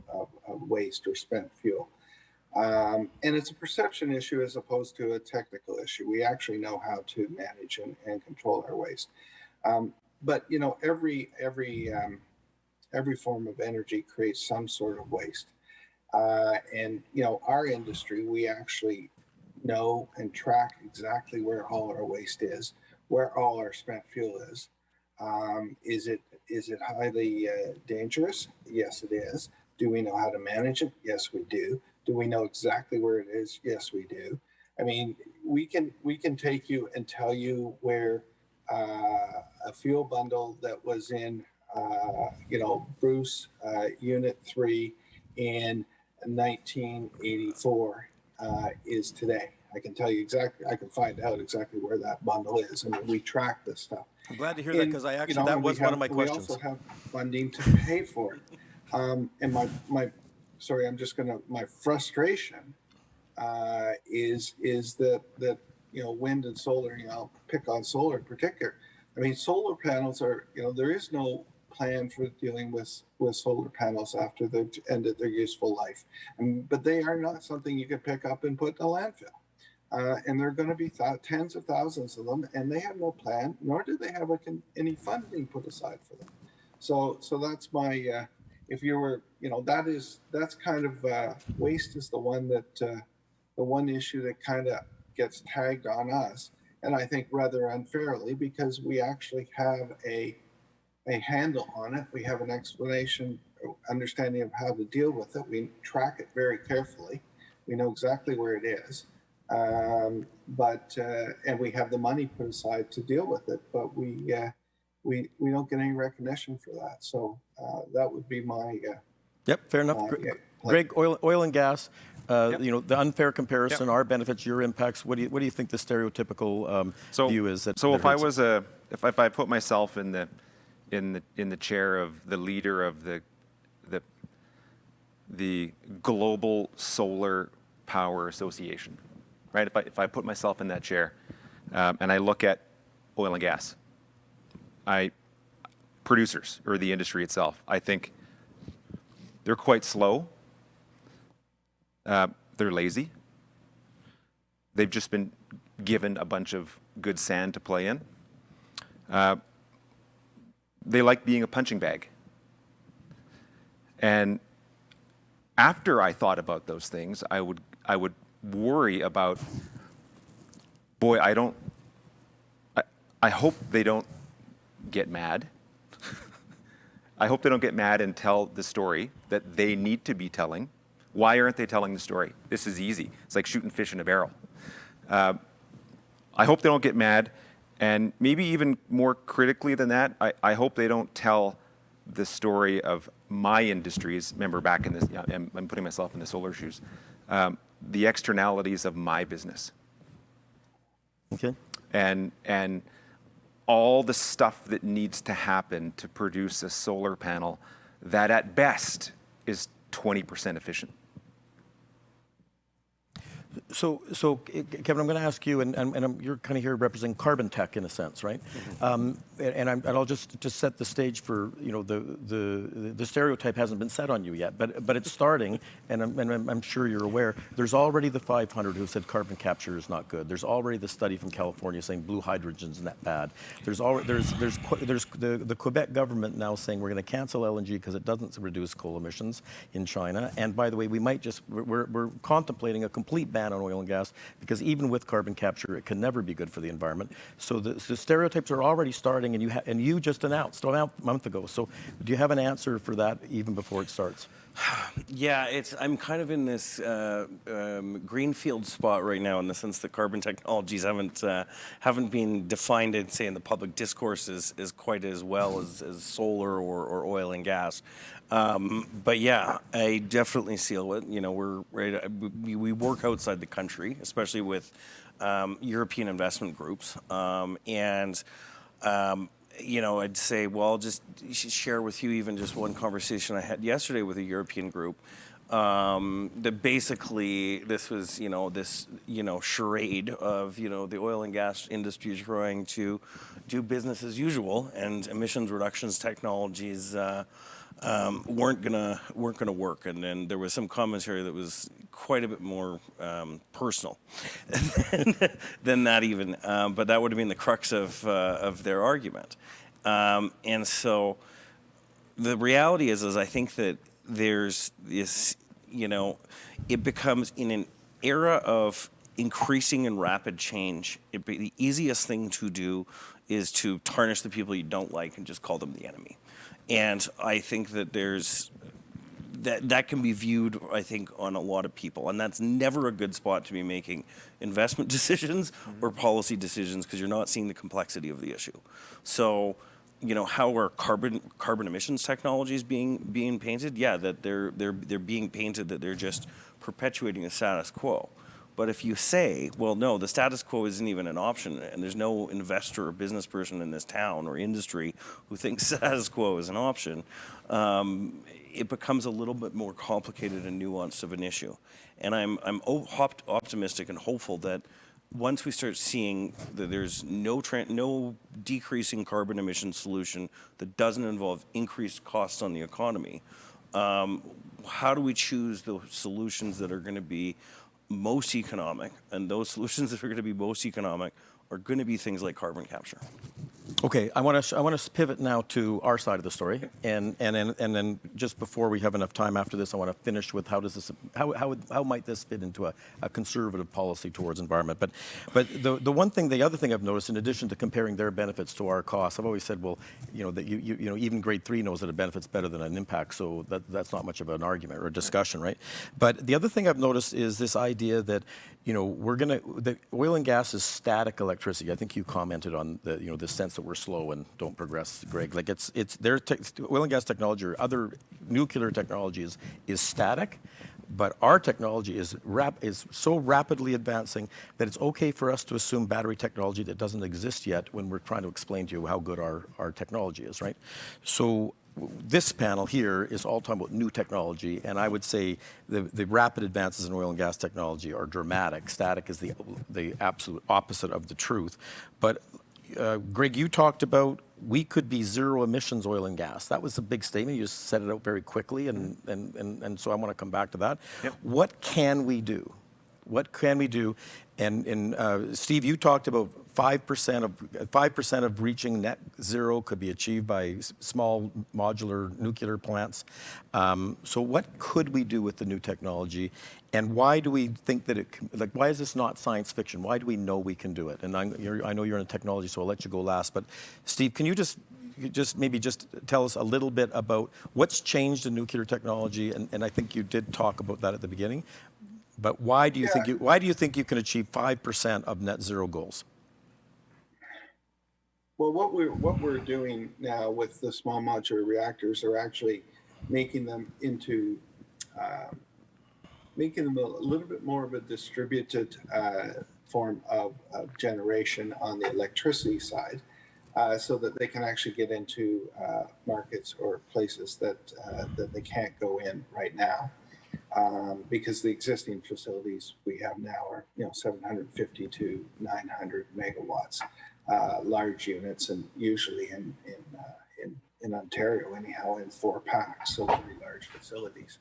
waste or spent fuel. And it's a perception issue as opposed to a technical issue. We actually know how to manage and control our waste. But every form of energy creates some sort of waste. And our industry, we actually know and track exactly where all our waste is, where all our spent fuel is. Is it it highly dangerous? Yes, it is. Do we know how to manage it? Yes, we do. Do we know exactly where it is? Yes, we do. I mean, we can take you and tell you where a fuel bundle that was in, Bruce Unit 3 in 1984 is today. I can tell you exactly. I can find out exactly where that bundle is. I mean, we track this stuff. I'm glad to hear that because that was one of my questions. We also have funding to pay for it. And my frustration is that wind and solar. I'll pick on solar in particular. I mean, solar panels are there is no plan for dealing with solar panels after they've ended their useful life, but they are not something you can pick up and put in a landfill. And there are going to be tens of thousands of them, and they have no plan, nor do they have any funding put aside for them. So that's my. If you were, that's kind of waste is the one issue that kind of gets tagged on us, and I think rather unfairly because we actually have a handle on it. We have an explanation, understanding of how to deal with it. We track it very carefully. We know exactly where it is. And we have the money put aside to deal with it, but we don't get any recognition for that. So that would be my. Yep, fair enough. Greg, oil and gas. The unfair comparison, our benefits, your impacts. What do you think the stereotypical view is? If I put myself in the chair of the leader of the Global Solar Power Association. Right, if I put myself in that chair, and I look at oil and gas, producers or the industry itself, I think they're quite slow. They're lazy. They've just been given a bunch of good sand to play in. They like being a punching bag. And after I thought about those things, I would worry about, I hope they don't get mad. I hope they don't get mad and tell the story that they need to be telling. Why aren't they telling the story? This is easy. It's like shooting fish in a barrel. I hope they don't get mad, and maybe even more critically than that, I hope they don't tell the story of my industries. Remember, back in this, I'm putting myself in the solar shoes. The externalities of my business. Okay. And all the stuff that needs to happen to produce a solar panel that at best is 20% efficient. So, Kevin, I'm going to ask you, and you're kind of here representing carbon tech in a sense, right? Mm-hmm. And I'll just set the stage for the stereotype hasn't been set on you yet, but it's starting, and I'm sure you're aware. There's already the 500 who said carbon capture is not good. There's already the study from California saying blue hydrogen's not bad. There's the Quebec government now saying we're going to cancel LNG because it doesn't reduce coal emissions in China. And by the way, we're contemplating a complete ban on oil and gas because even with carbon capture, it can never be good for the environment. So the stereotypes are already starting, and you just announced a month ago. So do you have an answer for that even before it starts? Yeah, I'm kind of in this greenfield spot right now in the sense that carbon technologies haven't been defined, I'd say, in the public discourse as quite as well as solar or oil and gas. But yeah, I definitely see it. We work outside the country, especially with European investment groups, I'd say, well, I'll just share with you even just one conversation I had yesterday with a European group. That basically this was, charade of, the oil and gas industry trying to do business as usual, and emissions reductions technologies weren't gonna work. And then there was some commentary that was quite a bit more personal than that even. But that would have been the crux of their argument. And so the reality is I think that there's this, it becomes in an era of increasing and rapid change, the easiest thing to do is to tarnish the people you don't like and just call them the enemy. And I think that that can be viewed, I think, on a lot of people. And that's never a good spot to be making investment decisions or policy decisions, because you're not seeing the complexity of the issue. So, how are carbon emissions technologies being painted? Yeah, that they're being painted that they're just perpetuating the status quo. But if you say, well, no, the status quo isn't even an option, and there's no investor or business person in this town or industry who thinks status quo is an option, it becomes a little bit more complicated and nuanced of an issue. And I'm optimistic and hopeful that once we start seeing that there's no decreasing carbon emission solution that doesn't involve increased costs on the economy, how do we choose the solutions that are going to be most economic? And those solutions that are going to be most economic are going to be things like carbon capture. Okay, I want to pivot now to our side of the story, and then just before we have enough time after this, I want to finish with how might this fit into a conservative policy towards environment. But the other thing I've noticed, in addition to comparing their benefits to our costs, I've always said, well, that even grade 3 knows that a benefit's better than an impact, so that's not much of an argument or a discussion, right? But the other thing I've noticed is this idea that the oil and gas is static electricity. I think you commented on the sense that we're slow and don't progress, Greg. Like it's their oil and gas technology or other nuclear technologies is static, but our technology is so rapidly advancing that it's okay for us to assume battery technology that doesn't exist yet when we're trying to explain to you how good our technology is, right? So this panel here is all talking about new technology, and I would say the rapid advances in oil and gas technology are dramatic. Static is the absolute opposite of the truth. But Greg, you talked about we could be zero emissions oil and gas. That was a big statement. You just set it out very quickly, and so I want to come back to that. Yep. What can we do? What can we do? And Steve, you talked about 5% of reaching net zero could be achieved by small modular nuclear plants. So what could we do with the new technology? And why do we think that why is this not science fiction? Why do we know we can do it? And I know you're in technology, so I'll let you go last. But Steve, can you just tell us a little bit about what's changed in nuclear technology? And I think you did talk about that at the beginning. But why do you think you can achieve 5% of net zero goals? Well, what we're doing now with the small modular reactors are actually making them into making them a little bit more of a distributed form of generation on the electricity side, so that they can actually get into markets or places that they can't go in right now, because the existing facilities we have now are 750 to 900 megawatts, large units, and usually in Ontario anyhow in 4 packs, so very large facilities.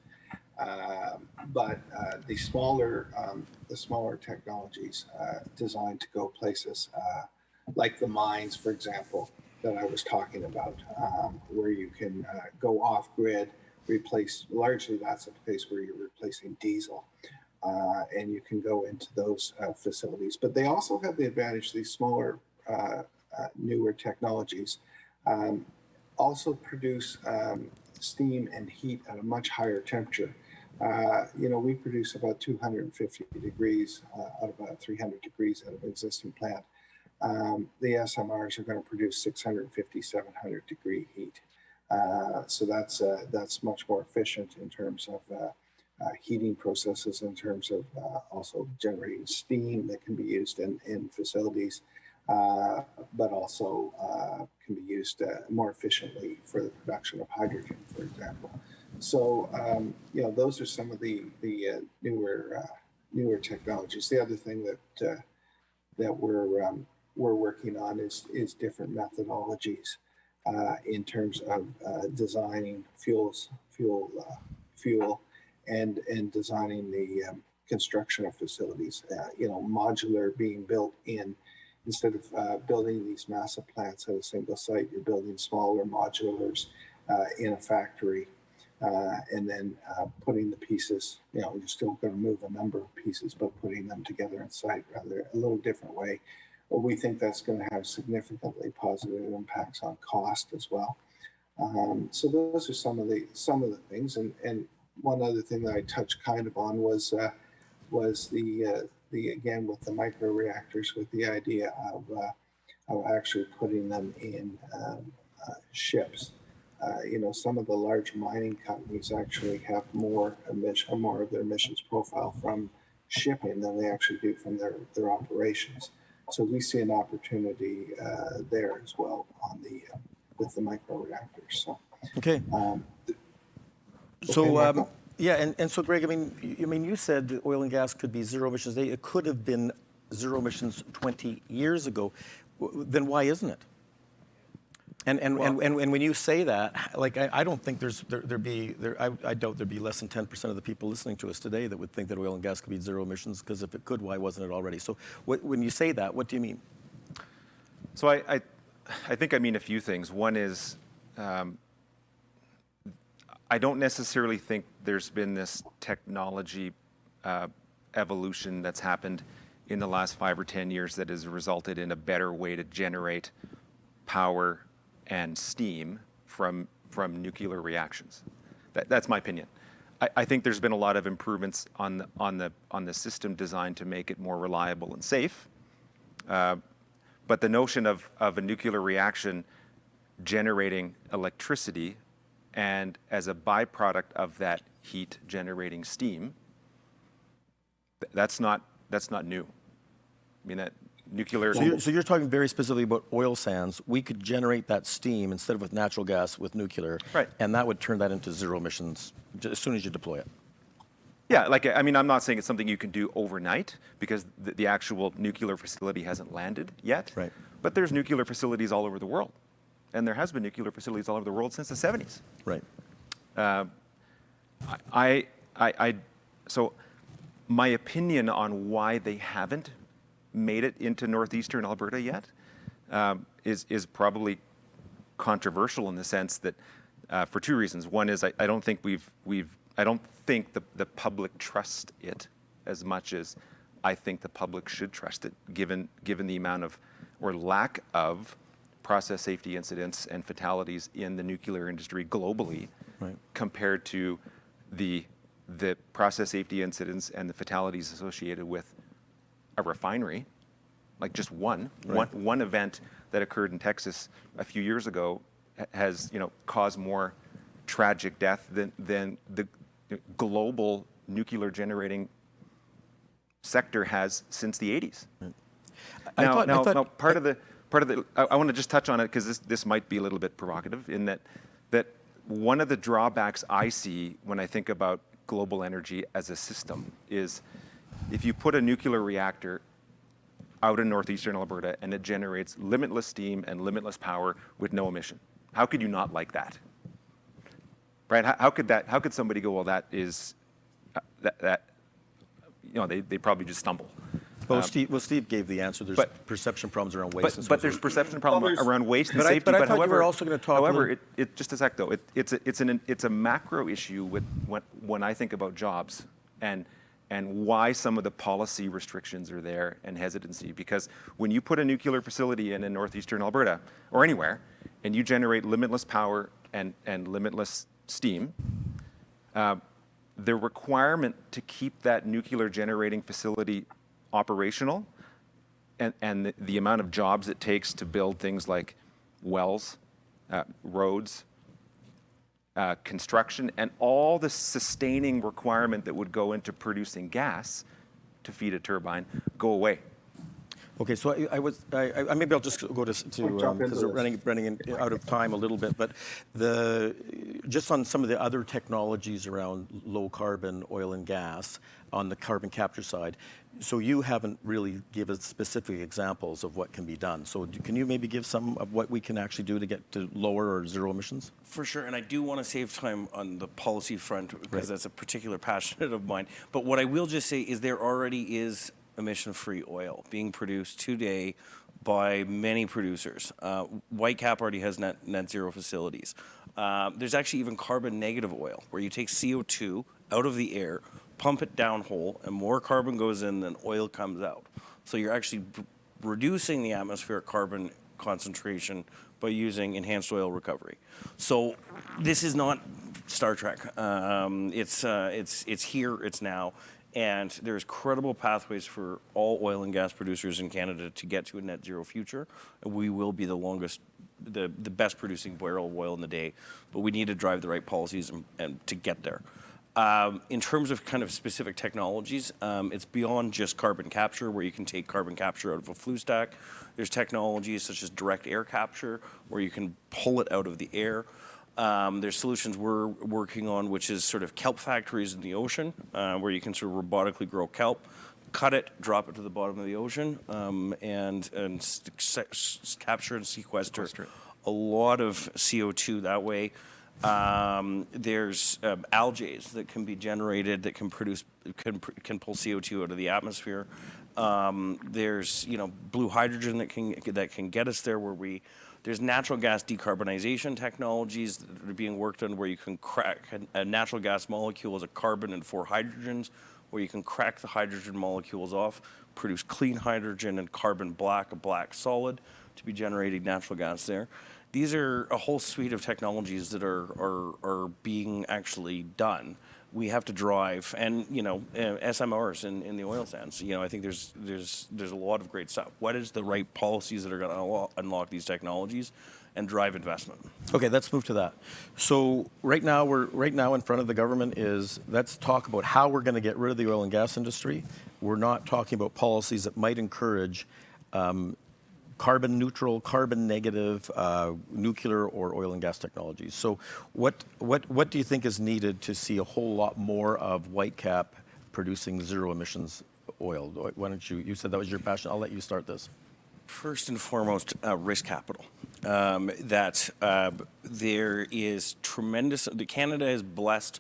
But the smaller technologies designed to go places like the mines, for example, that I was talking about, where you can go off grid, largely that's a place where you're replacing diesel, and you can go into those facilities. But they also have the advantage, these smaller, newer technologies also produce steam and heat at a much higher temperature. We produce about 250 degrees out of about 300 degrees out of an existing plant. The SMRs are going to produce 650, 700 degree heat. So that's much more efficient in terms of heating processes, in terms of also generating steam that can be used in facilities, but also can be used more efficiently for the production of hydrogen, for example. So, those are some of the newer technologies. The other thing that we're working on is different methodologies in terms of designing fuel and designing the construction of facilities. Modular being built in. Instead of building these massive plants at a single site, you're building smaller modulars in a factory. and then putting the pieces, you're still going to move a number of pieces, but putting them together in site rather a little different way. But we think that's going to have significantly positive impacts on cost as well. So those are some of the things, and one other thing that I touched kind of on was the again with the micro reactors, with the idea of actually putting them in ships. Some of the large mining companies actually have more of their emissions profile from shipping than they actually do from their operations. So we see an opportunity there as well on with the micro reactors. So Okay. Michael? Yeah, and so Greg, I mean, you said that oil and gas could be zero emissions. It could have been zero emissions 20 years ago. Then why isn't it? And when you say that, like I don't think I doubt there'd be less than 10% of the people listening to us today that would think that oil and gas could be zero emissions, because if it could, why wasn't it already? So when you say that, what do you mean? So I think I mean a few things. One is I don't necessarily think there's been this technology evolution that's happened in the last 5 or 10 years that has resulted in a better way to generate power and steam from nuclear reactions. That's my opinion. I think there's been a lot of improvements on the system design to make it more reliable and safe. But the notion of a nuclear reaction generating electricity and as a byproduct of that heat generating steam, that's not new. I mean, that nuclear. So you're talking very specifically about oil sands. We could generate that steam instead of with natural gas with nuclear, right? And that would turn that into zero emissions as soon as you deploy it. Yeah, I mean, I'm not saying it's something you can do overnight because the actual nuclear facility hasn't landed yet. Right. But there's nuclear facilities all over the world, and there has been nuclear facilities all over the world since the 70s. Right. So my opinion on why they haven't made it into northeastern Alberta yet is probably controversial in the sense that for two reasons. One is I don't think I don't think the public trusts it as much as I think the public should trust it, given the amount of or lack of process safety incidents and fatalities in the nuclear industry globally, right, compared to the process safety incidents and the fatalities associated with a refinery. Like just one event that occurred in Texas a few years ago has caused more tragic death than the global nuclear generating sector has since the 80s. Right. Now, part of the I want to just touch on it because this might be a little bit provocative in that one of the drawbacks I see when I think about global energy as a system is if you put a nuclear reactor out in northeastern Alberta and it generates limitless steam and limitless power with no emission. How could you not like that? Right? How could somebody go, well, that is they probably just stumble. Well, Steve gave the answer. There's perception problems around waste. But there's perception problem around waste and safety. But I thought you were also going to talk. However, just a sec though. It's a macro issue with when I think about jobs and why some of the policy restrictions are there and hesitancy. Because when you put a nuclear facility in northeastern Alberta or anywhere, and you generate limitless power and limitless steam, the requirement to keep that nuclear generating facility operational and the amount of jobs it takes to build things like wells, roads, construction, and all the sustaining requirement that would go into producing gas to feed a turbine go away. Okay, so I maybe I'll just go to because we're running out of time a little bit, but just on some of the other technologies around low carbon oil and gas on the carbon capture side. So you haven't really given specific examples of what can be done. So can you maybe give some of what we can actually do to get to lower or zero emissions? For sure, and I do want to save time on the policy front because that's a particular passion of mine. But what I will just say is there already is emission-free oil being produced today by many producers. Whitecap already has net zero facilities. There's actually even carbon negative oil, where you take CO2 out of the air, pump it downhole, and more carbon goes in than oil comes out. So you're actually reducing the atmospheric carbon concentration by using enhanced oil recovery. So this is not Star Trek. It's here, it's now, and there's credible pathways for all oil and gas producers in Canada to get to a net zero future. And we will be the best producing barrel of oil in the day, but we need to drive the right policies and to get there. In terms of kind of specific technologies, it's beyond just carbon capture, where you can take carbon capture out of a flue stack. There's technologies such as direct air capture, where you can pull it out of the air. There's solutions we're working on, which is sort of kelp factories in the ocean, where you can sort of robotically grow kelp, cut it, drop it to the bottom of the ocean, and capture and sequester a lot of CO2 that way. There's algae that can be generated that can pull CO2 out of the atmosphere. There's blue hydrogen that can get us there, where there's natural gas decarbonization technologies that are being worked on, where you can crack a natural gas molecule as a carbon and 4 hydrogens, where you can crack the hydrogen molecules off, produce clean hydrogen and carbon black, a black solid, to be generating natural gas there. These are a whole suite of technologies that are being actually done. We have to drive, and SMRs in the oil sands. I think there's a lot of great stuff. What is the right policies that are going to unlock these technologies and drive investment? Okay, let's move to that. So right now in front of the government is, let's talk about how we're going to get rid of the oil and gas industry. We're not talking about policies that might encourage carbon neutral, carbon negative, nuclear or oil and gas technologies. So what do you think is needed to see a whole lot more of Whitecap producing zero emissions oil? Why don't you said that was your passion. I'll let you start this. First and foremost, risk capital. That there is tremendous, Canada is blessed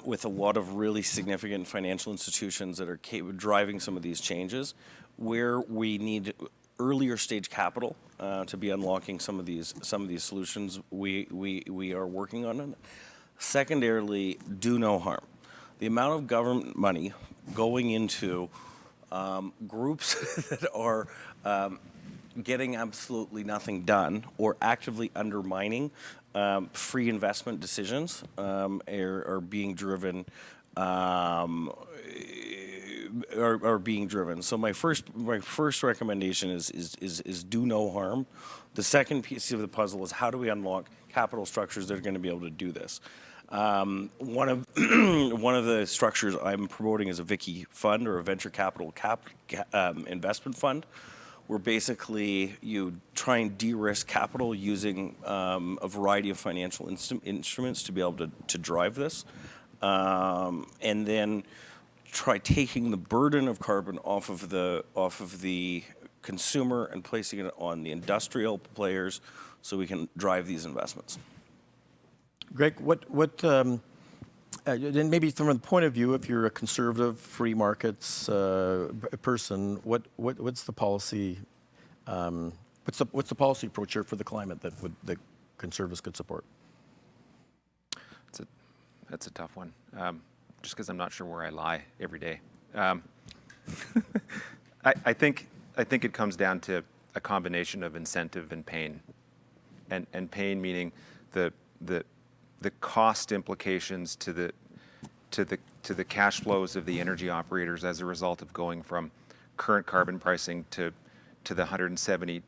with a lot of really significant financial institutions that are driving some of these changes, where we need earlier stage capital to be unlocking some of these solutions. We are working on it. Secondarily, do no harm. The amount of government money going into groups that are getting absolutely nothing done or actively undermining free investment decisions are being driven. Are being driven. So my first recommendation is do no harm. The second piece of the puzzle is, how do we unlock capital structures that are going to be able to do this? One of the structures I'm promoting is a VICI fund, or a venture capital investment fund, where basically you try and de-risk capital using a variety of financial instruments to be able to drive this, and then try taking the burden of carbon off of the consumer and placing it on the industrial players, so we can drive these investments. Greg, and maybe from the point of view, if you're a conservative, free markets person, what's the policy? What's the policy approach here for the climate that conservatives could support? That's a tough one. Just because I'm not sure where I lie every day. I think it comes down to a combination of incentive and pain, and pain meaning the cost implications to the cash flows of the energy operators as a result of going from current carbon pricing to the $170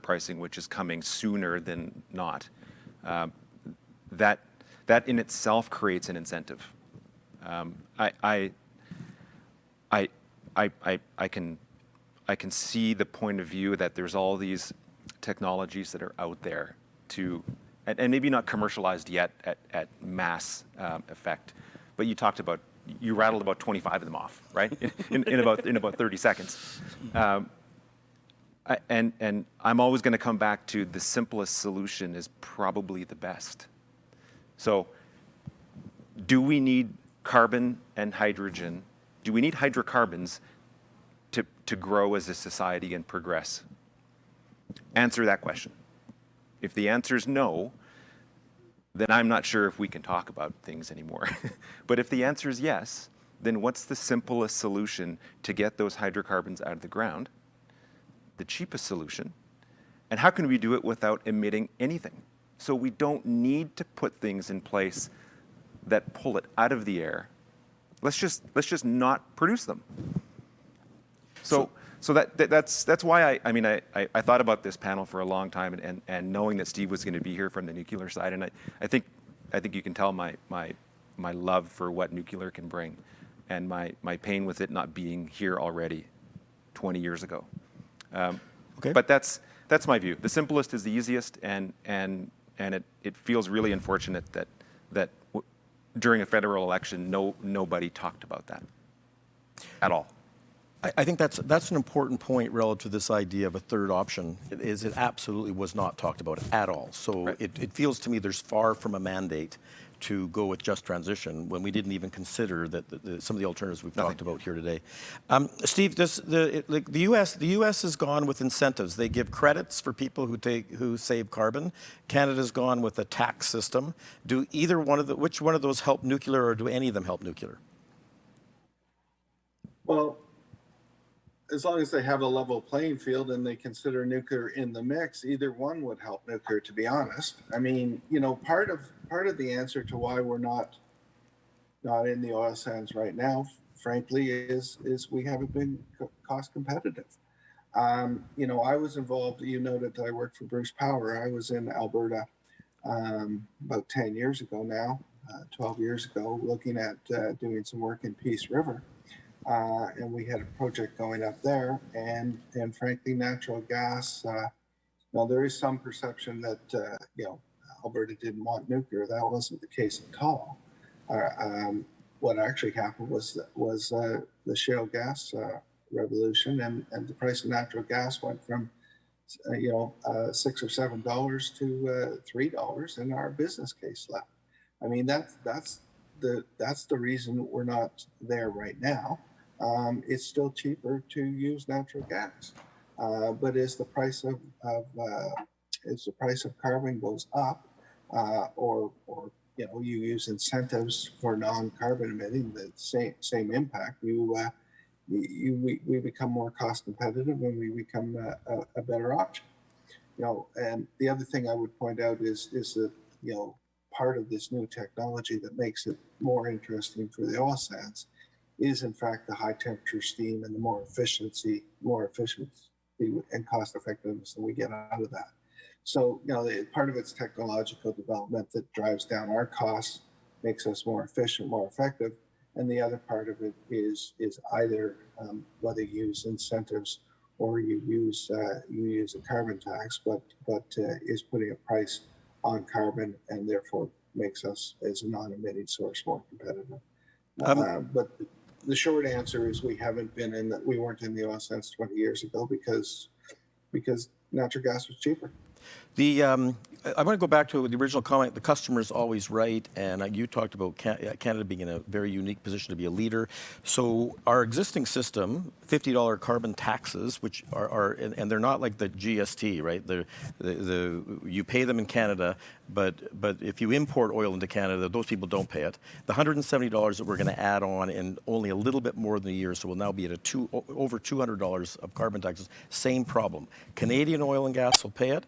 pricing, which is coming sooner than not. That in itself creates an incentive. I can see the point of view that there's all these technologies that are out there and maybe not commercialized yet at mass effect, but you rattled about 25 of them off, right? in about 30 seconds. And I'm always going to come back to the simplest solution is probably the best. So do we need carbon and hydrogen? Do we need hydrocarbons to grow as a society and progress? Answer that question. If the answer is no, then I'm not sure if we can talk about things anymore. But if the answer is yes, then what's the simplest solution to get those hydrocarbons out of the ground? The cheapest solution. And how can we do it without emitting anything? So we don't need to put things in place that pull it out of the air. Let's just not produce them. So that's why I thought about this panel for a long time, and knowing that Steve was going to be here from the nuclear side, and I think you can tell my love for what nuclear can bring, and my pain with it not being here already 20 years ago. Okay. But that's my view. The simplest is the easiest, and it feels really unfortunate that during a federal election nobody talked about that at all. I think that's an important point relative to this idea of a third option. It absolutely was not talked about at all. So Right. it feels to me there's far from a mandate to go with just transition when we didn't even consider that some of the alternatives we've talked about here today. Steve, the U.S. has gone with incentives. They give credits for people who save carbon. Canada's gone with a tax system. Which one of those help nuclear, or do any of them help nuclear? Well, as long as they have a level playing field and they consider nuclear in the mix, either one would help nuclear, to be honest. I mean, part of the answer to why we're not in the oil sands right now, frankly, is we haven't been cost competitive. I was involved, you noted that I worked for Bruce Power. I was in Alberta about 10 years ago now, 12 years ago, looking at doing some work in Peace River. And we had a project going up there, and frankly, natural gas. There is some perception that Alberta didn't want nuclear. That wasn't the case at all. What actually happened was the shale gas revolution, and the price of natural gas went from $6 or $7 to $3, and our business case left. I mean, that's the reason we're not there right now. It's still cheaper to use natural gas, but as the price of carbon goes up, or you use incentives for non-carbon emitting the same impact, we become more cost competitive, and we become a better option. And the other thing I would point out is that part of this new technology that makes it more interesting for the oil sands is in fact the high temperature steam and the more efficiency and cost effectiveness that we get out of that. So, part of it's technological development that drives down our costs, makes us more efficient, more effective. And the other part of it is either whether you use incentives or you use a carbon tax, but is putting a price on carbon, and therefore makes us as a non-emitting source more competitive. But the short answer is we weren't in the oil sands 20 years ago because natural gas was cheaper. I want to go back to the original comment. The customer is always right, and you talked about Canada being in a very unique position to be a leader. So our existing system, $50 carbon taxes, which are and they're not like the GST, right? You pay them in Canada, but if you import oil into Canada, those people don't pay it. The $170 that we're going to add on in only a little bit more than a year, so we'll now be at over $200 of carbon taxes. Same problem. Canadian oil and gas will pay it.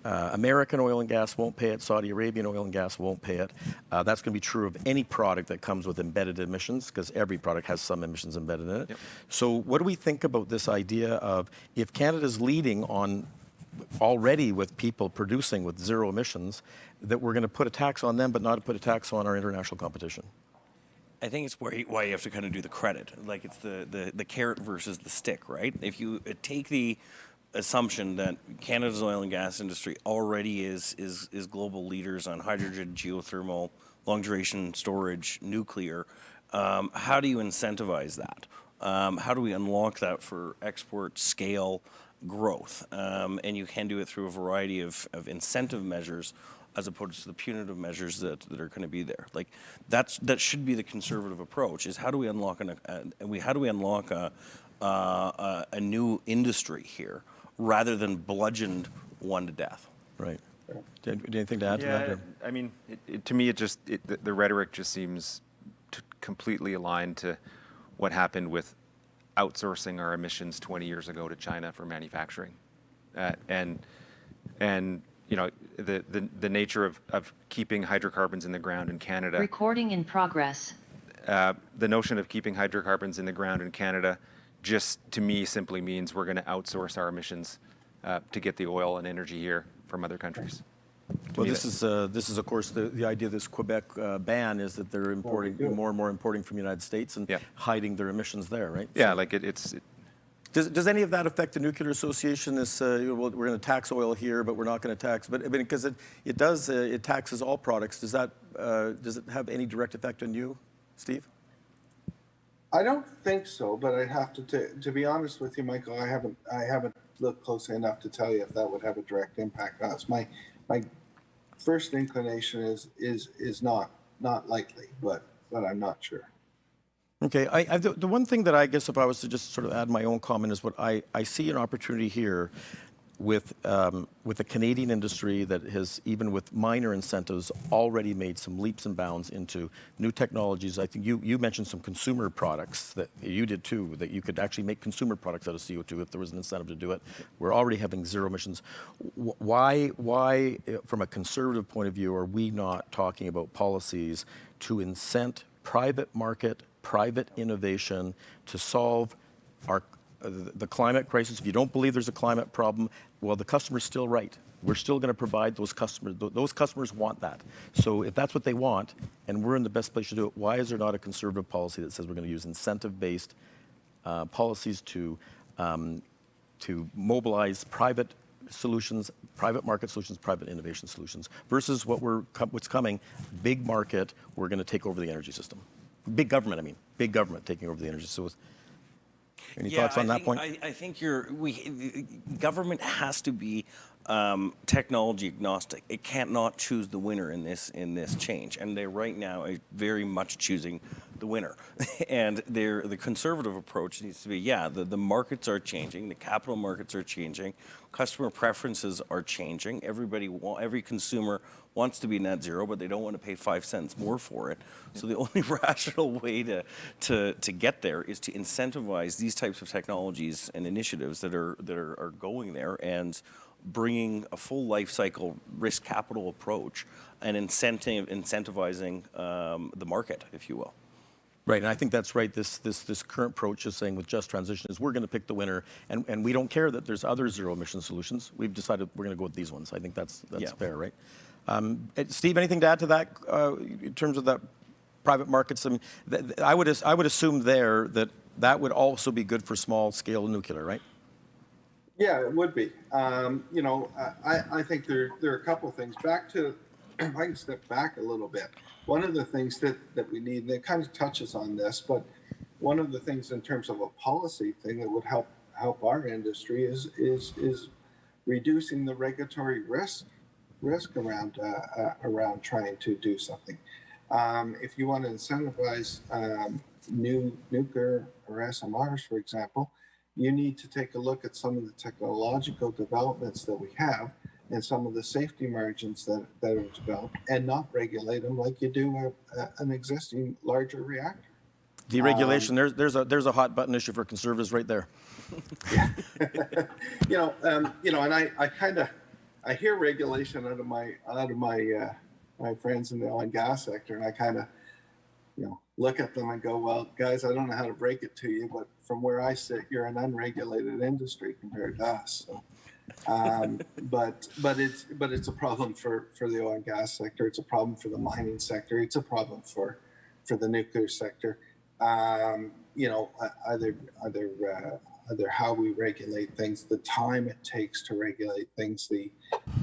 American oil and gas won't pay it. Saudi Arabian oil and gas won't pay it. That's going to be true of any product that comes with embedded emissions, because every product has some emissions embedded in it. Yep. So what do we think about this idea of, if Canada's leading on already with people producing with zero emissions, that we're going to put a tax on them but not put a tax on our international competition? I think it's why you have to kind of do the credit. Like, it's the carrot versus the stick, right? If you take the assumption that Canada's oil and gas industry already is global leaders on hydrogen, geothermal, long duration storage, nuclear, how do you incentivize that? How do we unlock that for export scale growth? And you can do it through a variety of incentive measures, as opposed to the punitive measures that are going to be there. Like, that should be the conservative approach: is how do we unlock a new industry here rather than bludgeoned one to death. Right. Do you have anything to add to that? Or? I mean, to me, the rhetoric just seems completely aligned to what happened with outsourcing our emissions 20 years ago to China for manufacturing, and you know the nature of keeping hydrocarbons in the ground in Canada. Recording in progress. The notion of keeping hydrocarbons in the ground in Canada, just to me, simply means we're going to outsource our emissions to get the oil and energy here from other countries. Well, this is of course the idea of this Quebec ban is that they're importing more and more importing from the United States and hiding their emissions there, right? Yeah, So, like it's. Does any of that affect the Nuclear Association? This well, we're going to tax oil here, but we're not going to tax. But I mean, because it taxes all products. Does it have any direct effect on you, Steve? I don't think so, but I'd have to be honest with you, Michael. I haven't looked closely enough to tell you if that would have a direct impact on us. My first inclination is not likely, but I'm not sure. Okay, the one thing that I guess if I was to just sort of add my own comment is what I see an opportunity here with a Canadian industry that has, even with minor incentives, already made some leaps and bounds into new technologies. I think you mentioned some consumer products that you did too, that you could actually make consumer products out of CO2 if there was an incentive to do it. We're already having zero emissions. Why, from a conservative point of view, are we not talking about policies to incent private market, private innovation to solve the climate crisis? If you don't believe there's a climate problem, well, the customer's still right. We're still going to provide those customers. Those customers want that. So if that's what they want, and we're in the best place to do it, why is there not a conservative policy that says we're going to use incentive-based policies to mobilize private solutions, private market solutions, private innovation solutions, versus what's coming, big market, we're going to take over the energy system. Big government, I mean. Big government taking over the energy. So any thoughts on that point? I think government has to be technology agnostic. It can't not choose the winner in this change, and they right now are very much choosing the winner. And the conservative approach needs to be, the markets are changing, the capital markets are changing, customer preferences are changing. Every consumer wants to be net zero, but they don't want to pay 5 cents more for it. So the only rational way to get there is to incentivize these types of technologies and initiatives that are going there, and bringing a full life cycle risk capital approach and incentivizing the market, if you will. Right, and I think that's right. This current approach is saying with just transition is we're going to pick the winner, and we don't care that there's other zero emission solutions. We've decided we're going to go with these ones. I think that's fair, right? Steve, anything to add to that in terms of the private markets? I mean, I would assume there that would also be good for small scale nuclear, right? Yeah, it would be. I think there are a couple of things. If I can step back a little bit, one of the things that we need, and it kind of touches on this, but one of the things in terms of a policy thing that would help our industry is reducing the regulatory risk around trying to do something. If you want to incentivize new nuclear or SMRs, for example, you need to take a look at some of the technological developments that we have and some of the safety margins that are developed, and not regulate them like you do an existing larger reactor. Deregulation. There's a hot button issue for conservatives right there. Yeah. And I hear regulation out of my friends in the oil and gas sector, and I kind of look at them and go, well, guys, I don't know how to break it to you, but from where I sit, you're an unregulated industry compared to us. So, but it's a problem for the oil and gas sector. It's a problem for the mining sector. It's a problem for the nuclear sector. Either how we regulate things, the time it takes to regulate things,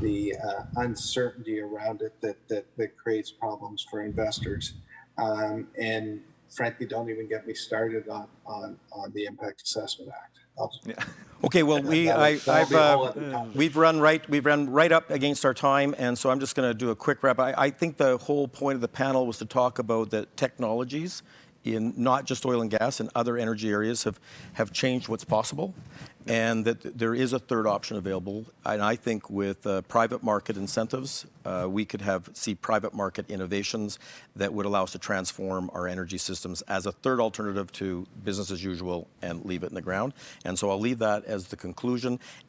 the uncertainty around it that creates problems for investors. And frankly, don't even get me started on the Impact Assessment Act. Okay, well, we've run right up against our time, and so I'm just going to do a quick wrap. I think the whole point of the panel was to talk about the technologies in not just oil and gas, in other energy areas have changed what's possible, and that there is a third option available. And I think with private market incentives, we could see private market innovations that would allow us to transform our energy systems as a third alternative to business as usual and leave it in the ground. And so I'll leave that as the conclusion.